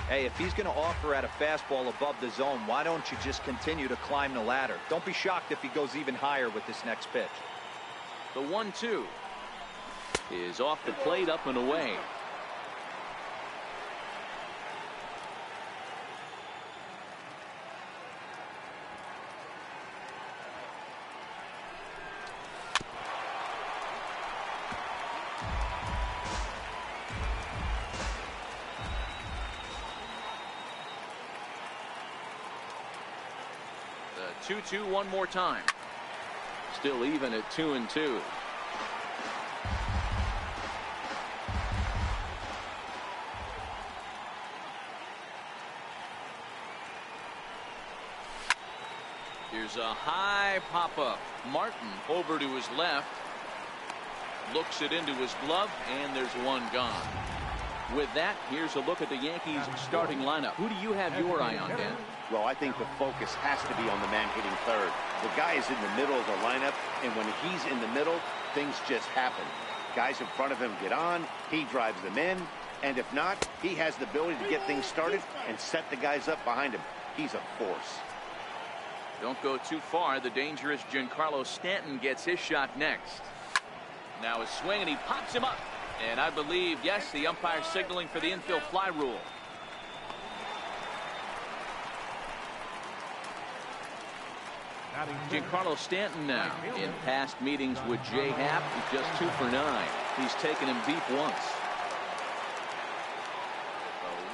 Hey, if he's going to offer at a fastball above the zone, why don't you just continue to climb the ladder? Don't be shocked if he goes even higher with this next pitch. The 1-2 is off the plate, up and away. The 2-2 one more time. Still even at 2-2. Here's a high pop-up. Martin over to his left. Looks it into his glove, and there's one gone. With that, here's a look at the Yankees starting lineup. Who do you have your eye on, Dan? Well, I think the focus has to be on the man hitting third. The guy is in the middle of the lineup, and when he's in the middle, things just happen. Guys in front of him get on, he drives them in, and if not, he has the ability to get things started and set the guys up behind him. He's a force. Don't go too far. The dangerous Giancarlo Stanton gets his shot next. Now a swing, and he pops him up. And I believe, yes, the umpire signaling for the infield fly rule. Giancarlo Stanton now. In past meetings with Jay Happ, he's just 2 for 9. He's taken him deep once.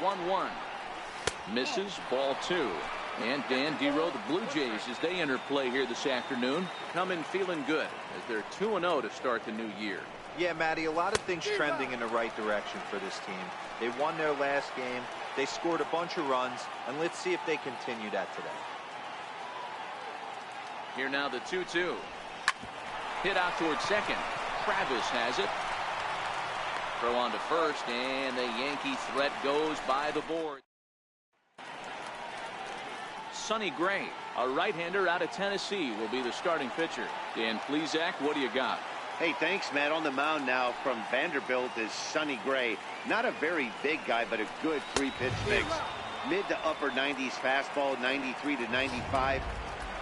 A 1-1. Misses, ball 2. And Dan Dero, the Blue Jays, as they enter play here this afternoon, come in feeling good as they're 2-0 to start the new year. Yeah, Matty, a lot of things trending in the right direction for this team. They won their last game. They scored a bunch of runs, and let's see if they continue that today. Here now the 2-2. Hit out towards second. Travis has it. Throw on to first, and the Yankee threat goes by the board. Sonny Gray, a right-hander out of Tennessee, will be the starting pitcher. Dan Plesac, what do you got? Hey, thanks, Matt. On the mound now from Vanderbilt is Sonny Gray. Not a very big guy, but a good 3-pitch mix. Mid to upper 90s fastball, 93 to 95.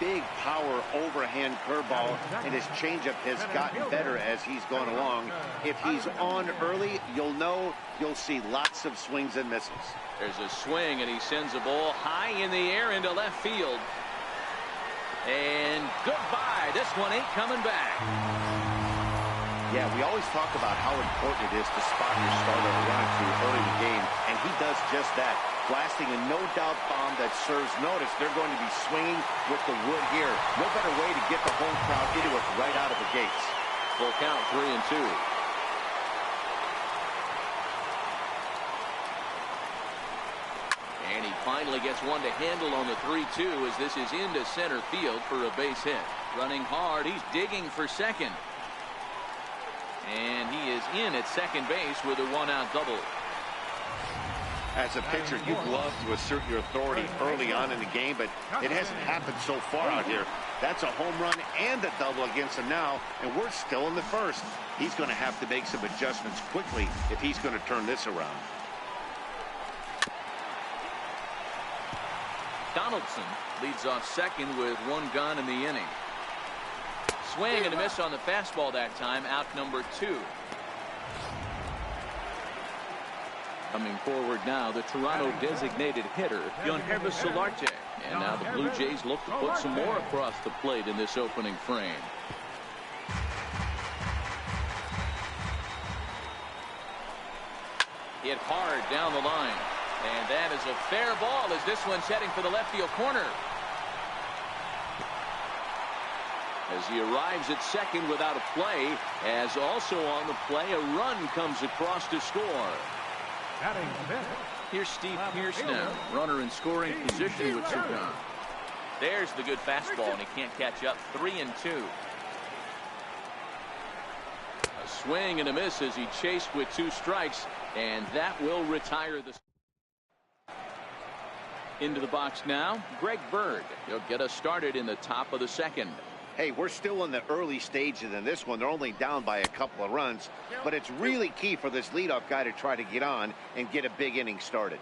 Big power overhand curveball, and his changeup has gotten better as he's gone along. If he's on early, you'll see lots of swings and misses. There's a swing, and he sends a ball high in the air into left field. And goodbye. This one ain't coming back. Yeah, we always talk about how important it is to spot your starter or run it through early in the game, and he does just that, blasting a no-doubt bomb that serves notice. They're going to be swinging with the wood here. No better way to get the home crowd into it right out of the gates. Full count, 3-2. And he finally gets one to handle on the 3-2 as this is into center field for a base hit. Running hard, he's digging for second. And he is in at second base with a 1-out double. As a pitcher, you'd love to assert your authority early on in the game, but it hasn't happened so far out here. That's a home run and a double against him now, and we're still in the first. He's going to have to make some adjustments quickly if he's going to turn this around. Donaldson leads off second with one gone in the inning. Swing and a miss on the fastball that time, out number 2. Coming forward now, the Toronto designated hitter, Yankees Solarte. And now the Blue Jays look to put some more across the plate in this opening frame. Hit hard down the line. And that is a fair ball as this one's heading for the left field corner. As he arrives at second without a play, as also on the play, a run comes across to score. Here's Steve Pearce now, runner in scoring position with 2 gone. There's the good fastball, and he can't catch up. 3-2. A swing and a miss as he chased with 2 strikes, and that will retire the. Into the box now, Greg Bird. He'll get us started in the top of the second. Hey, we're still in the early stages in this one. They're only down by a couple of runs, but it's really key for this leadoff guy to try to get on and get a big inning started.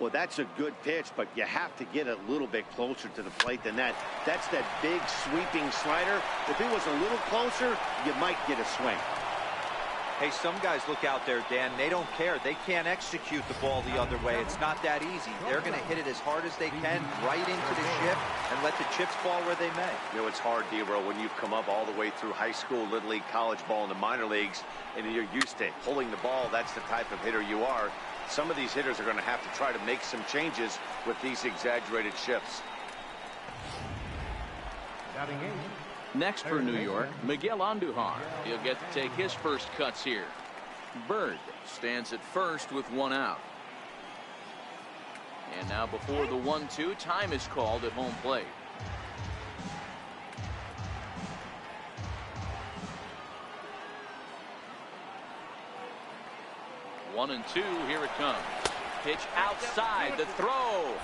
Well, that's a good pitch, but you have to get a little bit closer to the plate than that. That's that big sweeping slider. If it was a little closer, you might get a swing. Hey, some guys look out there, Dan. They don't care. They can't execute the ball the other way. It's not that easy. They're going to hit it as hard as they can right into the chip and let the chips fall where they may. You know, it's hard, D-Row, when you've come up all the way through high school, little league, college ball, and the minor leagues, and you're used to pulling the ball. That's the type of hitter you are. Some of these hitters are going to have to try to make some changes with these exaggerated shifts. Next for New York, Miguel Andujar. He'll get to take his first cuts here. Bird Stands at first with 1 out. And now before the 1-2, time is called at home plate. One and 2, here it comes. Pitch outside, the throw.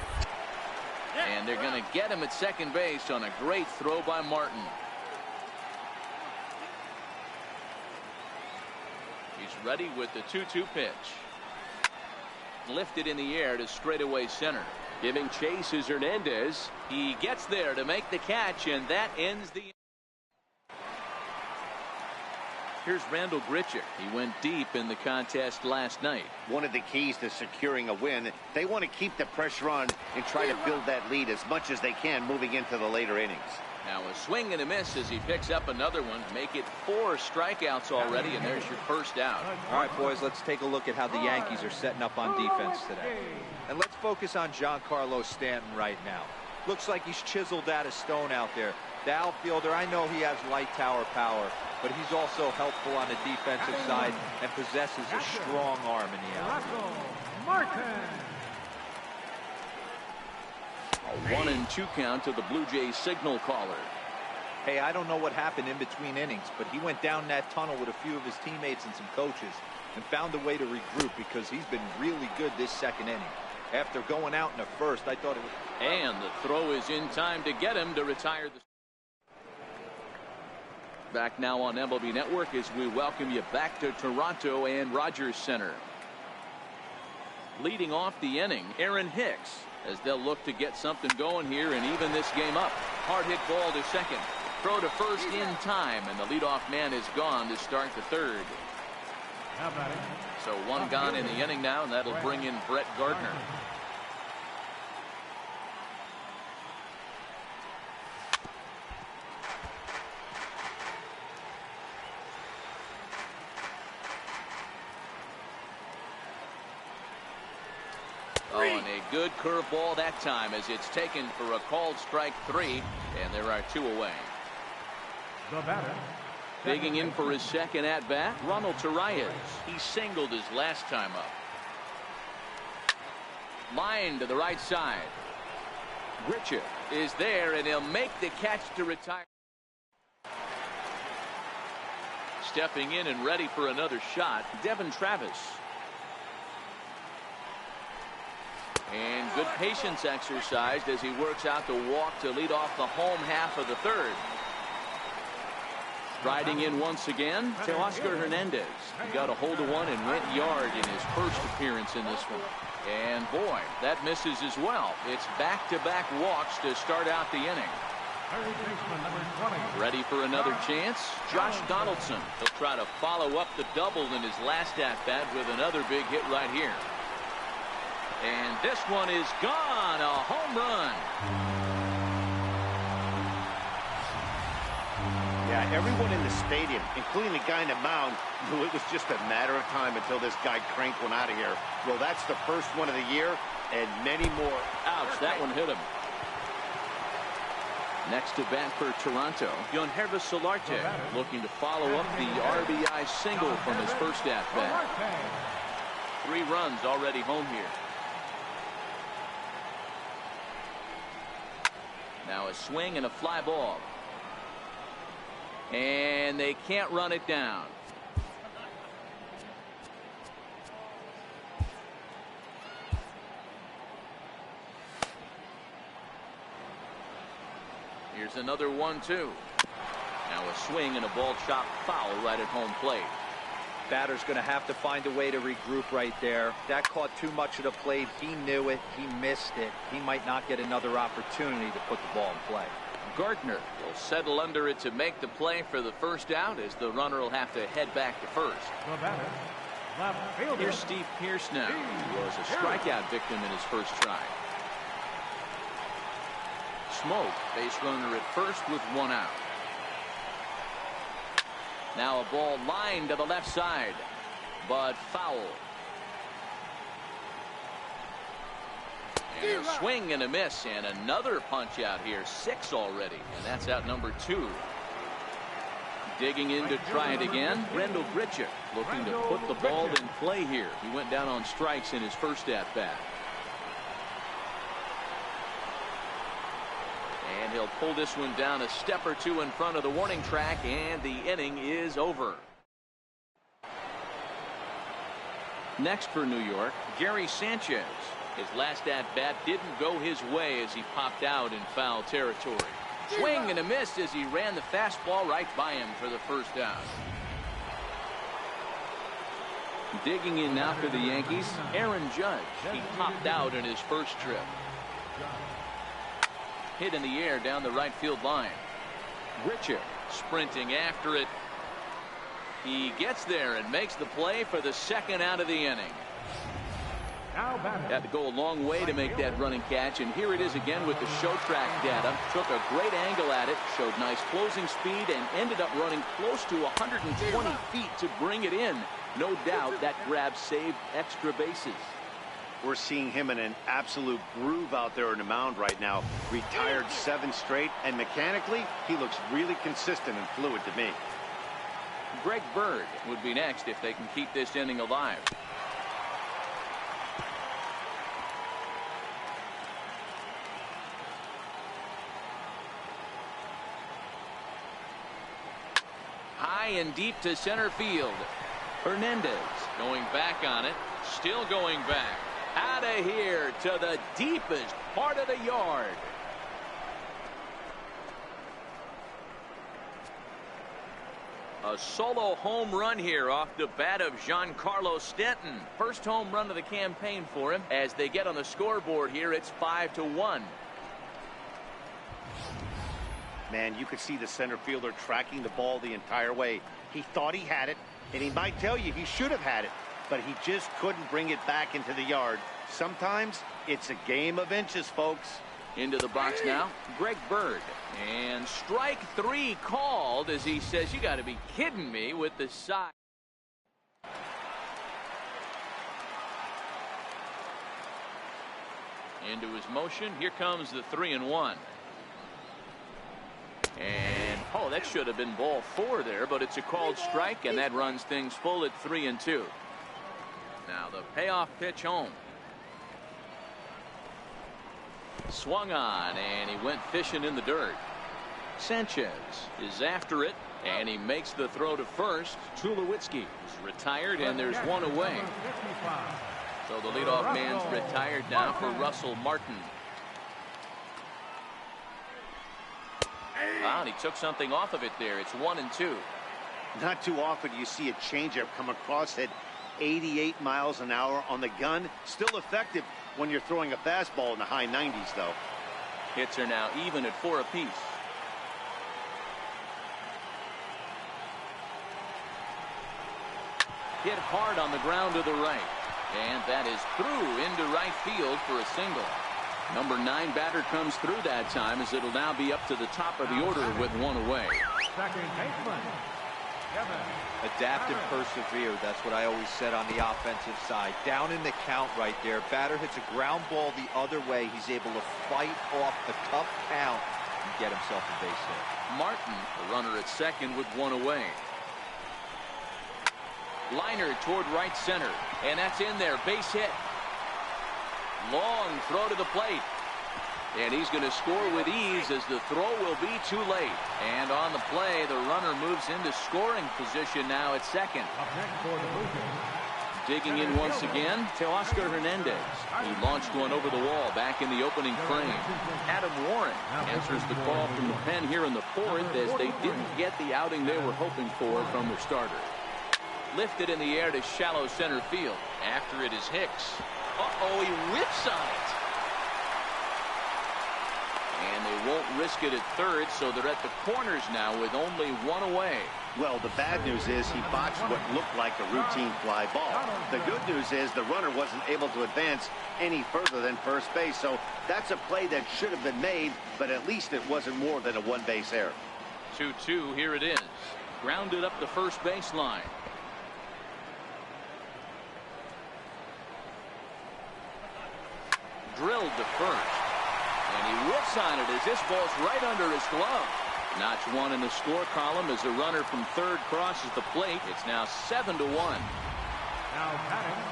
And they're going to get him at second base on a great throw by Martin. He's ready with the 2-2 pitch. Lifted in the air to straightaway center. giving chase is Hernandez. He gets there to make the catch, and that ends the. Here's Randall Grichuk. He went deep in the contest last night. One of the keys to securing a win, they want to keep the pressure on and try to build that lead as much as they can moving into the later innings. Now a swing and a miss as he picks up another one. Make it 4 strikeouts already, and there's your first out. All right, boys, let's take a look at how the Yankees are setting up on defense today. And let's focus on Giancarlo Stanton right now. Looks like he's chiseled out of stone out there. The outfielder, I know he has light tower power, but he's also helpful on the defensive side and possesses a strong arm in the outfield. A 1-2 count to the Blue Jays signal caller. Hey, I don't know what happened in between innings, but he went down that tunnel with a few of his teammates and some coaches and found a way to regroup because he's been really good this second inning. After going out in the first, I thought it was... And the throw is in time to get him to retire the... Back now on MLB Network as we welcome you back to Toronto and Rogers Center. Leading off the inning, Aaron Hicks, as they'll look to get something going here and even this game up. Hard hit ball to second. Throw to first in time, and the leadoff man is gone to start the third. So one gone in the inning now, and that'll bring in Brett Gardner. Oh, and a good curveball that time as it's taken for a called strike 3, and there are 2 away. The batter. Digging in for his second at-bat, Ronald Tarayan. He singled his last time up. Line to the right side. Grichuk is there, and he'll make the catch to retire. Stepping in and ready for another shot, Devin Travis. And good patience exercised as he works out the walk to lead off the home half of the third. Striding in once again, Teoscar Hernandez. He got a hold of one and went yard in his first appearance in this one. And boy, that misses as well. It's back-to-back walks to start out the inning. Ready for another chance? Josh Donaldson. He'll try to follow up the double in his last at-bat with another big hit right here. And this one is gone. A home run. Yeah, everyone in the stadium, including the guy in the mound, knew it was just a matter of time until this guy cranked one out of here. Well, that's the first one of the year, and many more. Ouch, that one hit him. Next to bat for Toronto, Yangervis Solarte, looking to follow up the RBI single from his first at-bat. 3 runs already home here. Now a swing and a fly ball. And they can't run it down. Here's another 1-2. Now a swing and a ball chopped foul right at home plate. Batter's going to have to find a way to regroup right there. That caught too much of the plate. He knew it. He missed it. He might not get another opportunity to put the ball in play. Gardner will settle under it to make the play for the first out, as the runner will have to head back to first. Here's Steve Pearce now. He was a strikeout victim in his first try. Smoke, base runner at first with 1 out. Now a ball lined to the left side, but foul. And a swing and a miss, and another punch out here. 6 already, and that's out number 2. Digging in to try it again, Randall Grichuk looking to put the ball in play here. He went down on strikes in his first at-bat. And he'll pull this one down a step or 2 in front of the warning track, and the inning is over. Next for New York, Gary Sanchez. His last at-bat didn't go his way as he popped out in foul territory. Swing and a miss as he ran the fastball right by him for the first out. Digging in now for the Yankees, Aaron Judge. He popped out in his first trip. Hit in the air down the right field line. Grichuk sprinting after it. He gets there and makes the play for the second out of the inning. Had to go a long way to make that running catch, and here it is again with the show track data. Took a great angle at it, showed nice closing speed, and ended up running close to 120 feet to bring it in. No doubt that grab saved extra bases. We're seeing him in an absolute groove out there on the mound right now. Retired 7 straight, and mechanically, he looks really consistent and fluid to me. Greg Bird would be next if they can keep this inning alive. High and deep to center field. Hernandez going back on it. Still going back. Out of here to the deepest part of the yard. A solo home run here off the bat of Giancarlo Stanton. First home run of the campaign for him. As they get on the scoreboard here, it's 5-1. Man, you could see the center fielder tracking the ball the entire way. He thought he had it, and he might tell you he should have had it, but he just couldn't bring it back into the yard. Sometimes it's a game of inches, folks. Into the box now, Greg Bird. And strike 3 called as he says, you got to be kidding me with the side. Into his motion. Here comes the 3-1. And oh, that should have been ball 4 there, but it's a called strike, and that runs things full at 3-2. Now the payoff pitch home. Swung on, and he went fishing in the dirt. Sanchez is after it, and he makes the throw to first. Tulowitzki is retired, and there's one away. So the leadoff man's retired now for Russell Martin. Wow, and he took something off of it there. It's 1-2. Not too often you see a changeup come across at 88 miles an hour on the gun. Still effective when you're throwing a fastball in the high 90s, though. Hits are now even at 4 apiece. Hit hard on the ground to the right. And that is through into right field for a single. Number 9 batter comes through that time, as it'll now be up to the top of the order with 1 away. Second baseman. Adapt and persevere. That's what I always said on the offensive side. Down in the count right there. Batter hits a ground ball the other way. He's able to fight off the tough count and get himself a base hit. Martin, a runner at second with 1 away. Liner toward right center, and that's in there. Base hit. Long throw to the plate. And he's going to score with ease, as the throw will be too late. And on the play, the runner moves into scoring position now at second. Digging in once again, Teoscar Hernandez. He launched one over the wall back in the opening frame. Adam Warren answers the call from the pen here in the 4th, as they didn't get the outing they were hoping for from their starter. Lifted in the air to shallow center field. After it is Hicks. Uh-oh, he whips on it. And they won't risk it at third, so they're at the corners now with only 1 away. Well, the bad news is he botched what looked like a routine fly ball. The good news is the runner wasn't able to advance any further than first base, so that's a play that should have been made, but at least it wasn't more than a one-base error. 2-2, here it is. Grounded up the first baseline. Drilled to first. And he whips on it as this ball's right under his glove. Notch 1 in the score column as a runner from third crosses the plate. It's now 7-1. Now batting.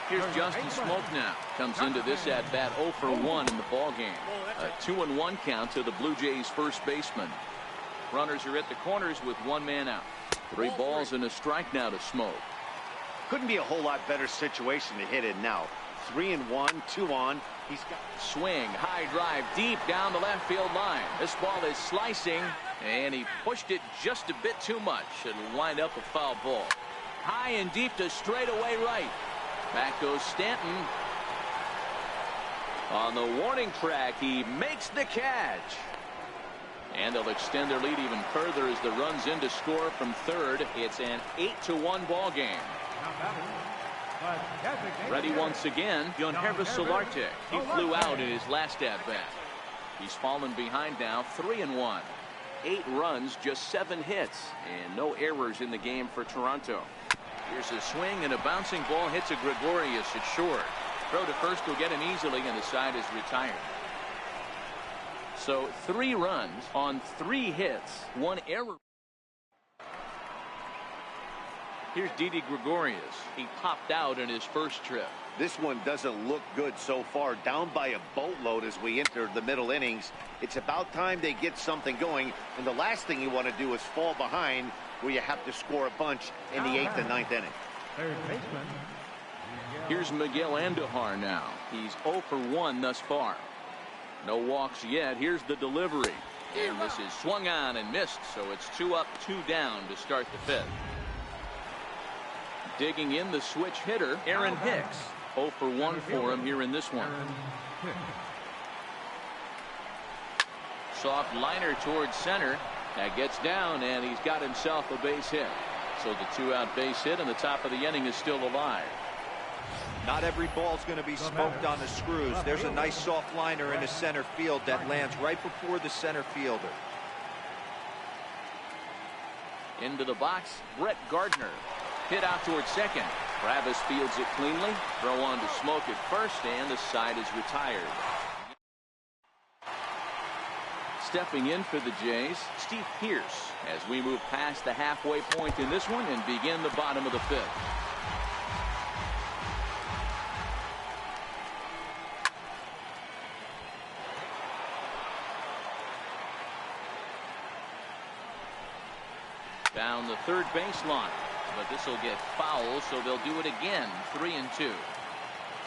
Here's Justin Smoak now. Comes into this at bat 0 for 1 in the ball game. A 2-1 count to the Blue Jays first baseman. Runners are at the corners with 1 man out. 3 balls and a strike now to Smoak. Couldn't be a whole lot better situation to hit in now. 3-1, 2 on. He's got swing, high drive, deep down the left field line. This ball is slicing, and he pushed it just a bit too much. It'll wind up a foul ball. High and deep to straightaway right. Back goes Stanton. On the warning track, he makes the catch. And they'll extend their lead even further as the runs in to score from third. It's an 8-1 ball game. Ready once again, Yangervis Solarte. He flew out in his last at-bat. He's fallen behind now, 3-1. 8 runs, just 7 hits, and no errors in the game for Toronto. Here's a swing, and a bouncing ball hits a Gregorius at short. Throw to first will get him easily, and the side is retired. So 3 runs on 3 hits, 1 error. Here's Didi Gregorius. He popped out in his first trip. This one doesn't look good so far. Down by a boatload as we enter the middle innings. It's about time they get something going. And the last thing you want to do is fall behind where you have to score a bunch in the 8th and 9th inning. Third baseman. Here's Miguel Andujar now. He's 0 for 1 thus far. No walks yet. Here's the delivery. And this is swung on and missed. So it's 2 up, 2 down to start the 5th. Digging in the switch hitter, Aaron Hicks. 0 for 1 for him here in this one. Soft liner towards center. That gets down, and he's got himself a base hit. So the 2-out base hit, and the top of the inning is still alive. Not every ball's going to be smoked on the screws. There's a nice soft liner in the center field that lands right before the center fielder. Into the box, Brett Gardner. Hit out towards second. Travis fields it cleanly. Throw on to Smoak at first, and the side is retired. Stepping in for the Jays, Steve Pearce, as we move past the halfway point in this one and begin the bottom of the 5th. Down the third baseline. But this will get foul, so they'll do it again. 3-2.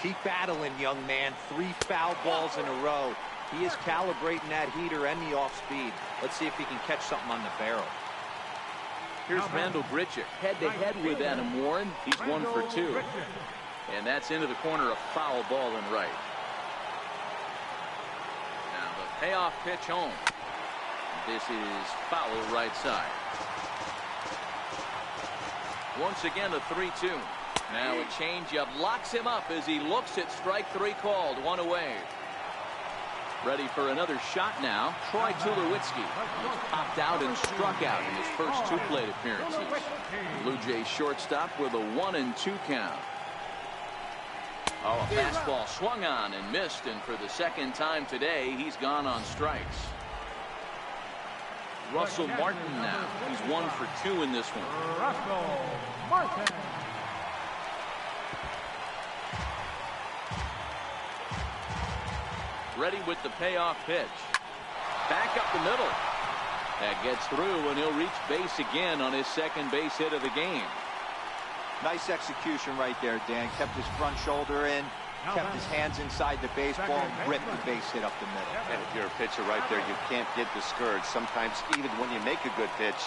Keep battling, young man. 3 foul balls in a row. He is calibrating that heater and the off speed. Let's see if he can catch something on the barrel. Here's Randall Grichuk head-to-head with Adam Warren. He's 1 for 2. And that's into the corner, a foul ball and right. Now the payoff pitch home. This is foul right side. Once again, a 3-2. Now a changeup locks him up as he looks at strike 3 called. 1 away. Ready for another shot now. Troy Tulowitzki popped out and struck out in his first 2 plate appearances. Blue Jays shortstop with a 1-2 count. Oh, a fastball swung on and missed, and for the second time today, he's gone on strikes. Russell Martin now. He's 1 for 2 in this one. Russell Martin. Ready with the payoff pitch. Back up the middle. That gets through, and he'll reach base again on his second base hit of the game. Nice execution right there, Dan. Kept his front shoulder in, kept his hands inside the baseball, and ripped the base hit up the middle. And if you're a pitcher right there, you can't get discouraged. Sometimes even when you make a good pitch,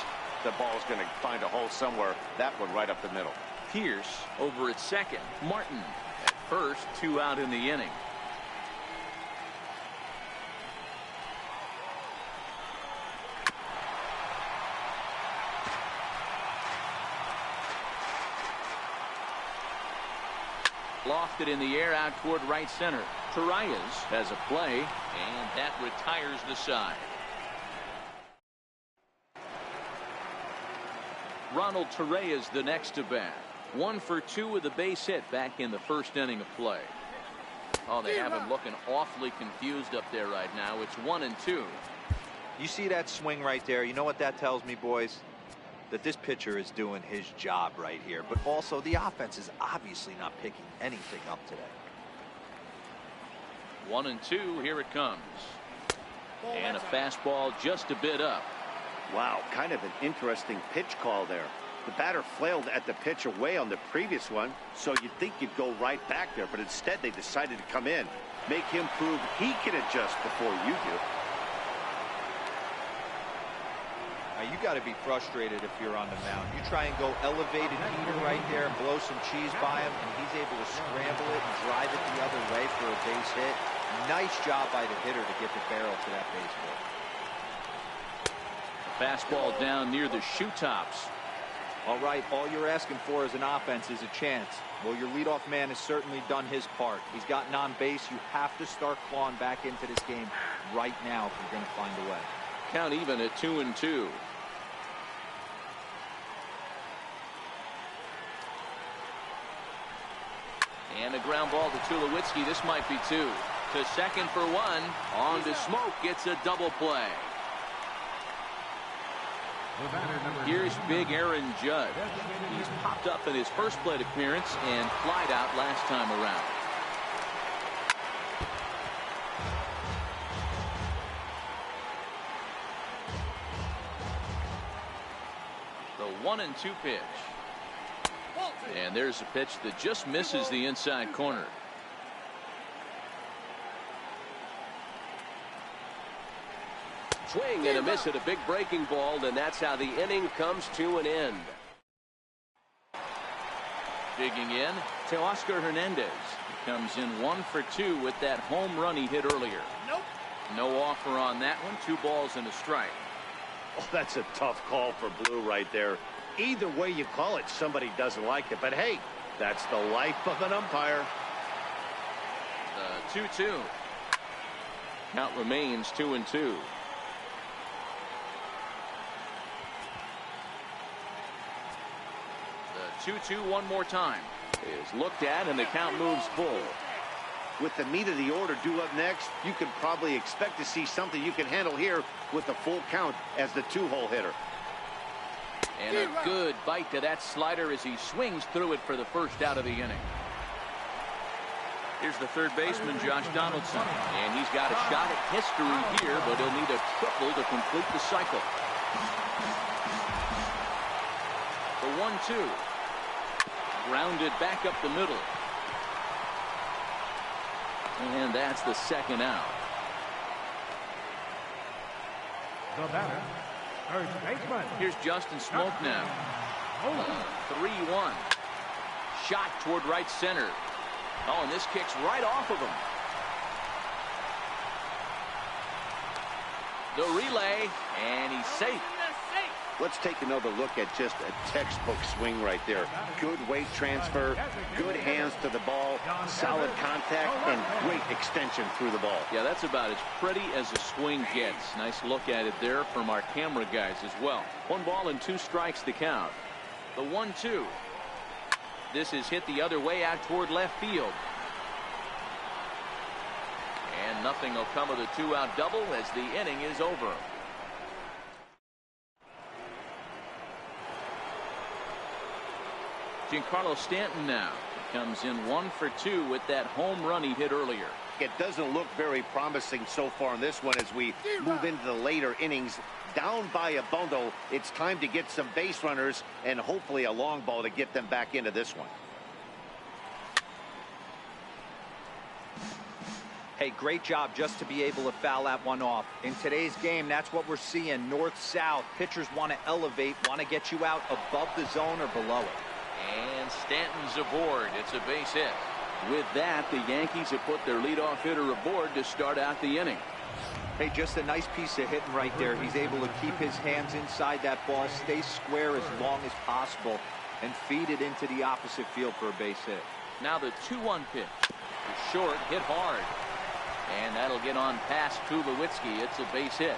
the ball's going to find a hole somewhere. That one right up the middle. Pierce over at second. Martin at first. 2 out in the inning. Lofted in the air out toward right center. Torreyes has a play, and that retires the side. Ronald Torreyes the next to bat. 1 for 2 with a base hit back in the first inning of play. Oh, they have him looking awfully confused up there right now. It's 1-2. You see that swing right there? You know what that tells me, boys? That this pitcher is doing his job right here, but also the offense is obviously not picking anything up today. 1-2, here it comes. And a fastball just a bit up. Wow, kind of an interesting pitch call there. The batter flailed at the pitch away on the previous one, so you'd think you'd go right back there, but instead they decided to come in, make him prove he can adjust before you do. Now, you got to be frustrated if you're on the mound. You try and go elevated heater right there and blow some cheese by him, and he's able to scramble it and drive it the other way for a base hit. Nice job by the hitter to get the barrel to that baseball. Fastball down near the shoe tops. All right, all you're asking for as an offense is a chance. Well, your leadoff man has certainly done his part. He's gotten on base. You have to start clawing back into this game right now if you're going to find a way. Count even at 2-2. And a ground ball to Tulowitzki. This might be 2. To second for 1. On to Smoke. Gets a double play. Here's big Aaron Judge. He's popped up in his first plate appearance and flied out last time around. The 1-2 pitch. And there's a pitch that just misses the inside corner. Swing and a miss at a big breaking ball, and that's how the inning comes to an end. Digging in to Oscar Hernandez. He comes in 1 for 2 with that home run he hit earlier. No offer on that one. 2 balls and a strike. Oh, that's a tough call for Blue right there. Either way you call it, somebody doesn't like it. But hey, that's the life of an umpire. The 2-2. Count remains 2-2. The 2-2 one more time is looked at, and the count moves full. With the meat of the order due up next, you can probably expect to see something you can handle here with the full count as the 2-hole hitter. And a good bite to that slider as he swings through it for the first out of the inning. Here's the third baseman, Josh Donaldson. And he's got a shot at history here, but he'll need a triple to complete the cycle. The 1-2. Grounded back up the middle. And that's the second out. The batter, first baseman. Here's Justin Smoke now. 3-1. Shot toward right center. Oh, and this kicks right off of him. The relay, and he's safe. Let's take another look at just a textbook swing right there. Good weight transfer, good hands to the ball, solid contact, and great extension through the ball. Yeah, that's about as pretty as a swing gets. Nice look at it there from our camera guys as well. 1 ball and 2 strikes to count. The 1-2. This is hit the other way out toward left field. And nothing will come of the 2-out double as the inning is over. Giancarlo Stanton now comes in 1 for 2 with that home run he hit earlier. It doesn't look very promising so far in this one as we move into the later innings. Down by a bundle, it's time to get some base runners and hopefully a long ball to get them back into this one. Hey, great job just to be able to foul that one off. In today's game, that's what we're seeing. North-south. Pitchers want to elevate, want to get you out above the zone or below it. And Stanton's aboard. It's a base hit. With that, the Yankees have put their leadoff hitter aboard to start out the inning. Hey, just a nice piece of hitting right there. He's able to keep his hands inside that ball, stay square as long as possible, and feed it into the opposite field for a base hit. Now the 2-1 pitch. It's short, hit hard. And that'll get on past Tulowitzki. It's a base hit.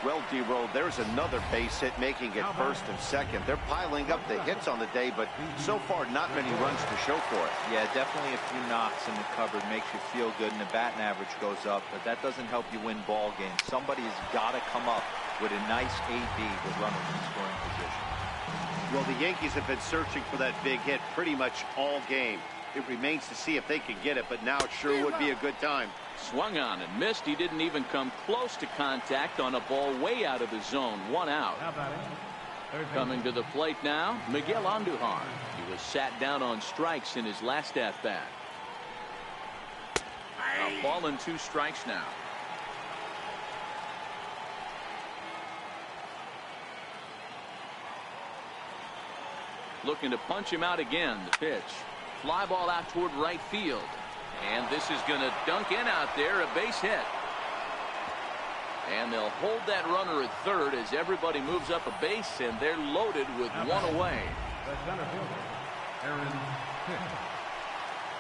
Well, D-Roll, there's another base hit making it first and second. They're piling up the hits on the day, but so far not many runs to show for it. Yeah, definitely a few knocks in the cupboard makes you feel good, and the batting average goes up, but that doesn't help you win ball games. Somebody has got to come up with a nice AB with runners in scoring position. Well, the Yankees have been searching for that big hit pretty much all game. It remains to see if they can get it, but now it sure would be a good time. Swung on and missed. He didn't even come close to contact on a ball way out of the zone. 1 out. Coming to the plate now, Miguel Andujar. He was sat down on strikes in his last at-bat. A ball and 2 strikes now. Looking to punch him out again. The pitch. Fly ball out toward right field. And this is going to dunk in out there, a base hit. And they'll hold that runner at third as everybody moves up a base, and they're loaded with 1 away.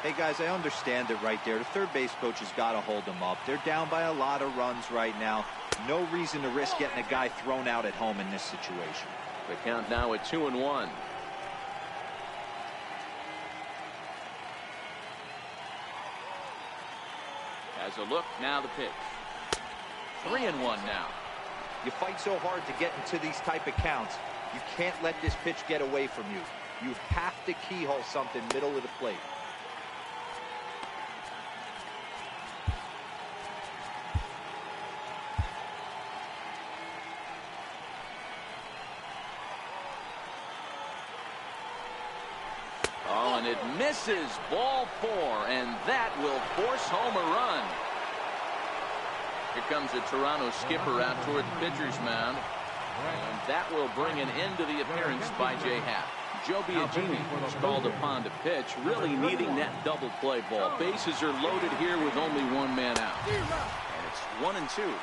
Hey, guys, I understand it right there. The third base coach has got to hold them up. They're down by a lot of runs right now. No reason to risk getting a guy thrown out at home in this situation. The count now at 2-1. As a look, now the pitch. 3-1 now. You fight so hard to get into these type of counts. You can't let this pitch get away from you. You have to keyhole something middle of the plate. Oh, and it misses. Ball 4, and that will force home a run. Here comes the Toronto skipper out toward the pitcher's mound. And that will bring an end to the appearance by J. Happ. Joe Biagini was called upon to pitch, really needing that double play ball. Bases are loaded here with only 1 man out. And it's 1-2.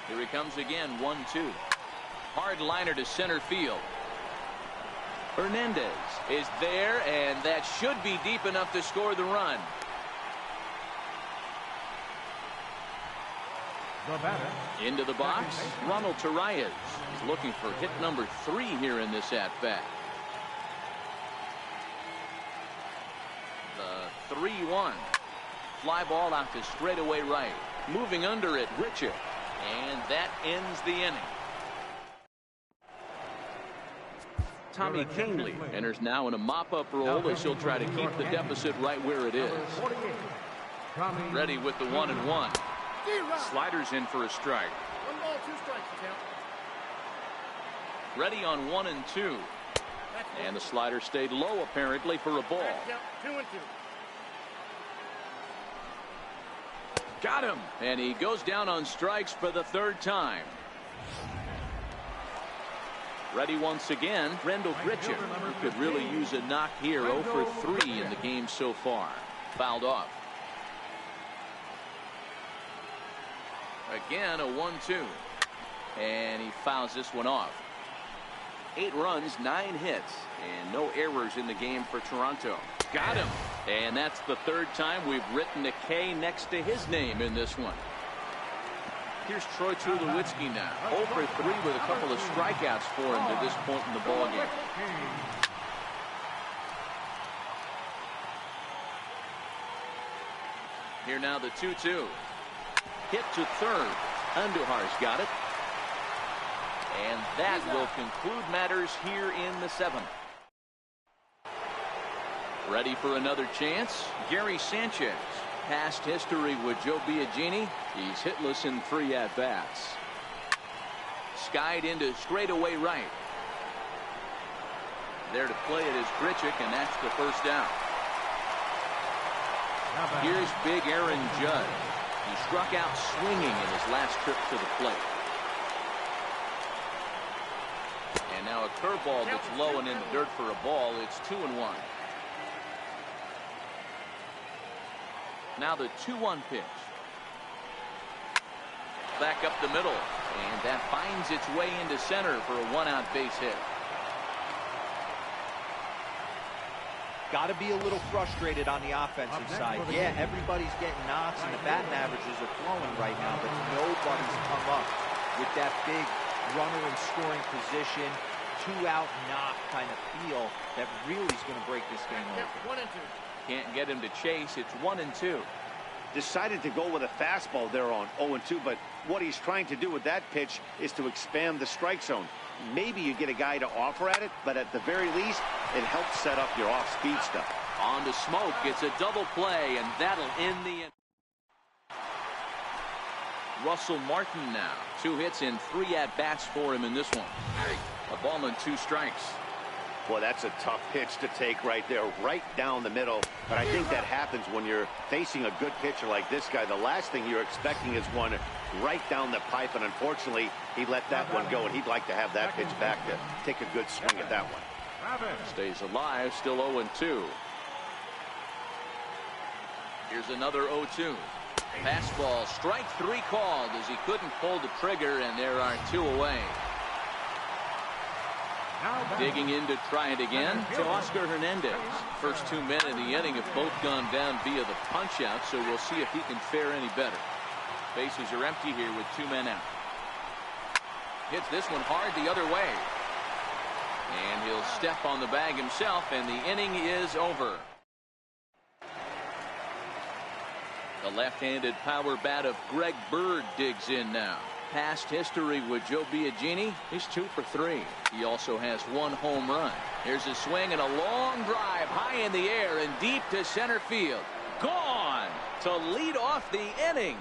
Here he comes again, 1-2. Hard liner to center field. Hernandez is there, and that should be deep enough to score the run. The batter. Into the box, Ronald Torreyes is looking for hit number 3 here in this at-bat. The 3-1. Fly ball out to straightaway right. Moving under it, Richard. And that ends the inning. Tommy Canely enters now in a mop-up role as he'll try to keep the deficit right where it is. Ready with the 1-1. Sliders in for a strike. 1 ball, 2 strikes, count. Ready on 1-2. And the slider stayed low apparently for a ball. 2-2. Got him. And he goes down on strikes for the 3rd time. Ready once again, Rendell Grichuk, who could really use a knock here. 0 for 3 in the game so far. Fouled off. Again, a 1-2. And he fouls this one off. 8 runs, 9 hits, and no errors in the game for Toronto. Got him. And that's the 3rd time we've written a K next to his name in this one. Here's Troy Tulowitzki now. 0 for 3 with a couple of strikeouts for him to this point in the ballgame. Here now the 2-2. Hit to 3rd. Andujar's got it. And that will conclude matters here in the 7th. Ready for another chance? Gary Sanchez. Past history with Joe Biagini. He's hitless in 3 at-bats. Skied into straightaway right. There to play it is Grichuk, and that's the 1st down. Here's big Aaron Judge. He struck out swinging in his last trip to the plate. And now a curveball that's low and in the dirt for a ball. It's 2-1. Now the 2-1 pitch. Back up the middle. And that finds its way into center for a 1-out base hit. Got to be a little frustrated on the offensive side. Yeah, everybody's getting knocks and the batting averages are flowing right now, but nobody's come up with that big runner in scoring position, 2-out knock kind of feel that really is going to break this game open. 1-2. Can't get him to chase. It's 1-2. Decided to go with a fastball there on 0-2, but what he's trying to do with that pitch is to expand the strike zone. Maybe you get a guy to offer at it, but at the very least, it helps set up your off-speed stuff. On to Smoke. It's a double play, and that'll end the inning. Russell Martin now. 2 hits and 3 at-bats for him in this one. A ball and 2 strikes. Boy, that's a tough pitch to take right there, right down the middle. But I think that happens when you're facing a good pitcher like this guy. The last thing you're expecting is one right down the pipe, and unfortunately, he let that one go, and he'd like to have that pitch back to take a good swing at that one. Stays alive, still 0-2. Here's another 0-2. Fastball, strike 3 called as he couldn't pull the trigger, and there are 2 away. Digging in to try it again to Oscar Hernandez. First 2 men in the inning have both gone down via the punch-out, so we'll see if he can fare any better. Bases are empty here with 2 men out. Hits this one hard the other way. And he'll step on the bag himself, and the inning is over. The left-handed power bat of Greg Bird digs in now. Past history with Joe Biagini, he's 2 for 3. He also has 1 home run. Here's a swing and a long drive high in the air and deep to center field. Gone to lead off the inning.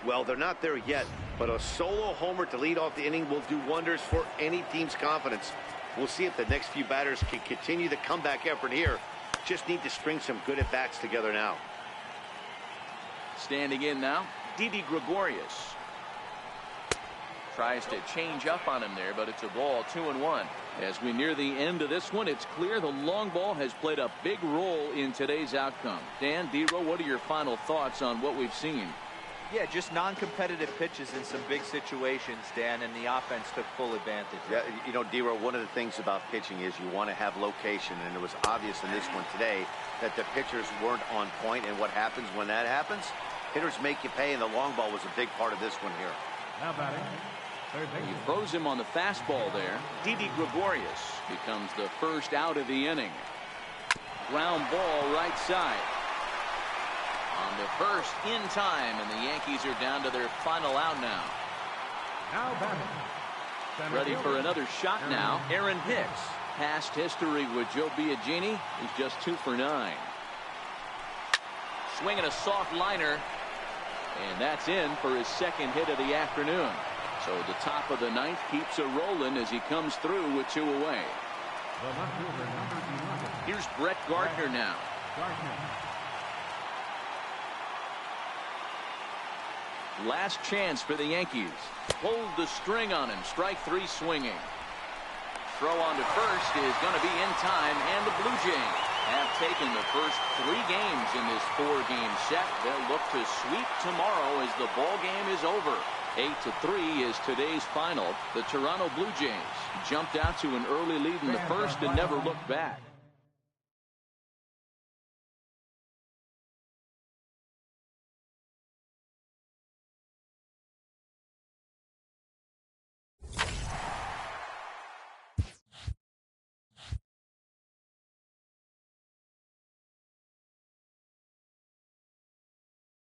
Well, they're not there yet, but a solo homer to lead off the inning will do wonders for any team's confidence. We'll see if the next few batters can continue the comeback effort here. Just need to string some good at-bats together now. Standing in now, Didi Gregorius. Tries to change up on him there, but it's a ball. 2-1. As we near the end of this one, it's clear the long ball has played a big role in today's outcome. Dan, D-Row, what are your final thoughts on what we've seen? Yeah, just non-competitive pitches in some big situations, Dan, and the offense took full advantage. Yeah, you know, D-Row, one of the things about pitching is you want to have location, and it was obvious in this one today that the pitchers weren't on point, and what happens when that happens? Hitters make you pay, and the long ball was a big part of this one here. Now batting, third base. He throws him on the fastball there. Didi Gregorius becomes the first out of the inning. Ground ball right side. On to first in time, and the Yankees are down to their final out now. Now batting, Ready for another shot now. Aaron Hicks. Past history with Joe Biagini. He's just 2 for 9. Swinging a soft liner. And that's in for his second hit of the afternoon. So the top of the 9th keeps it rolling as he comes through with 2 away. Here's Brett Gardner now. Last chance for the Yankees. Hold the string on him. Strike 3 swinging. Throw on to first is going to be in time, and the Blue Jays have taken the first 3 games in this 4-game set. They'll look to sweep tomorrow as the ball game is over. 8-3 is today's final. The Toronto Blue Jays jumped out to an early lead in the first and never looked back.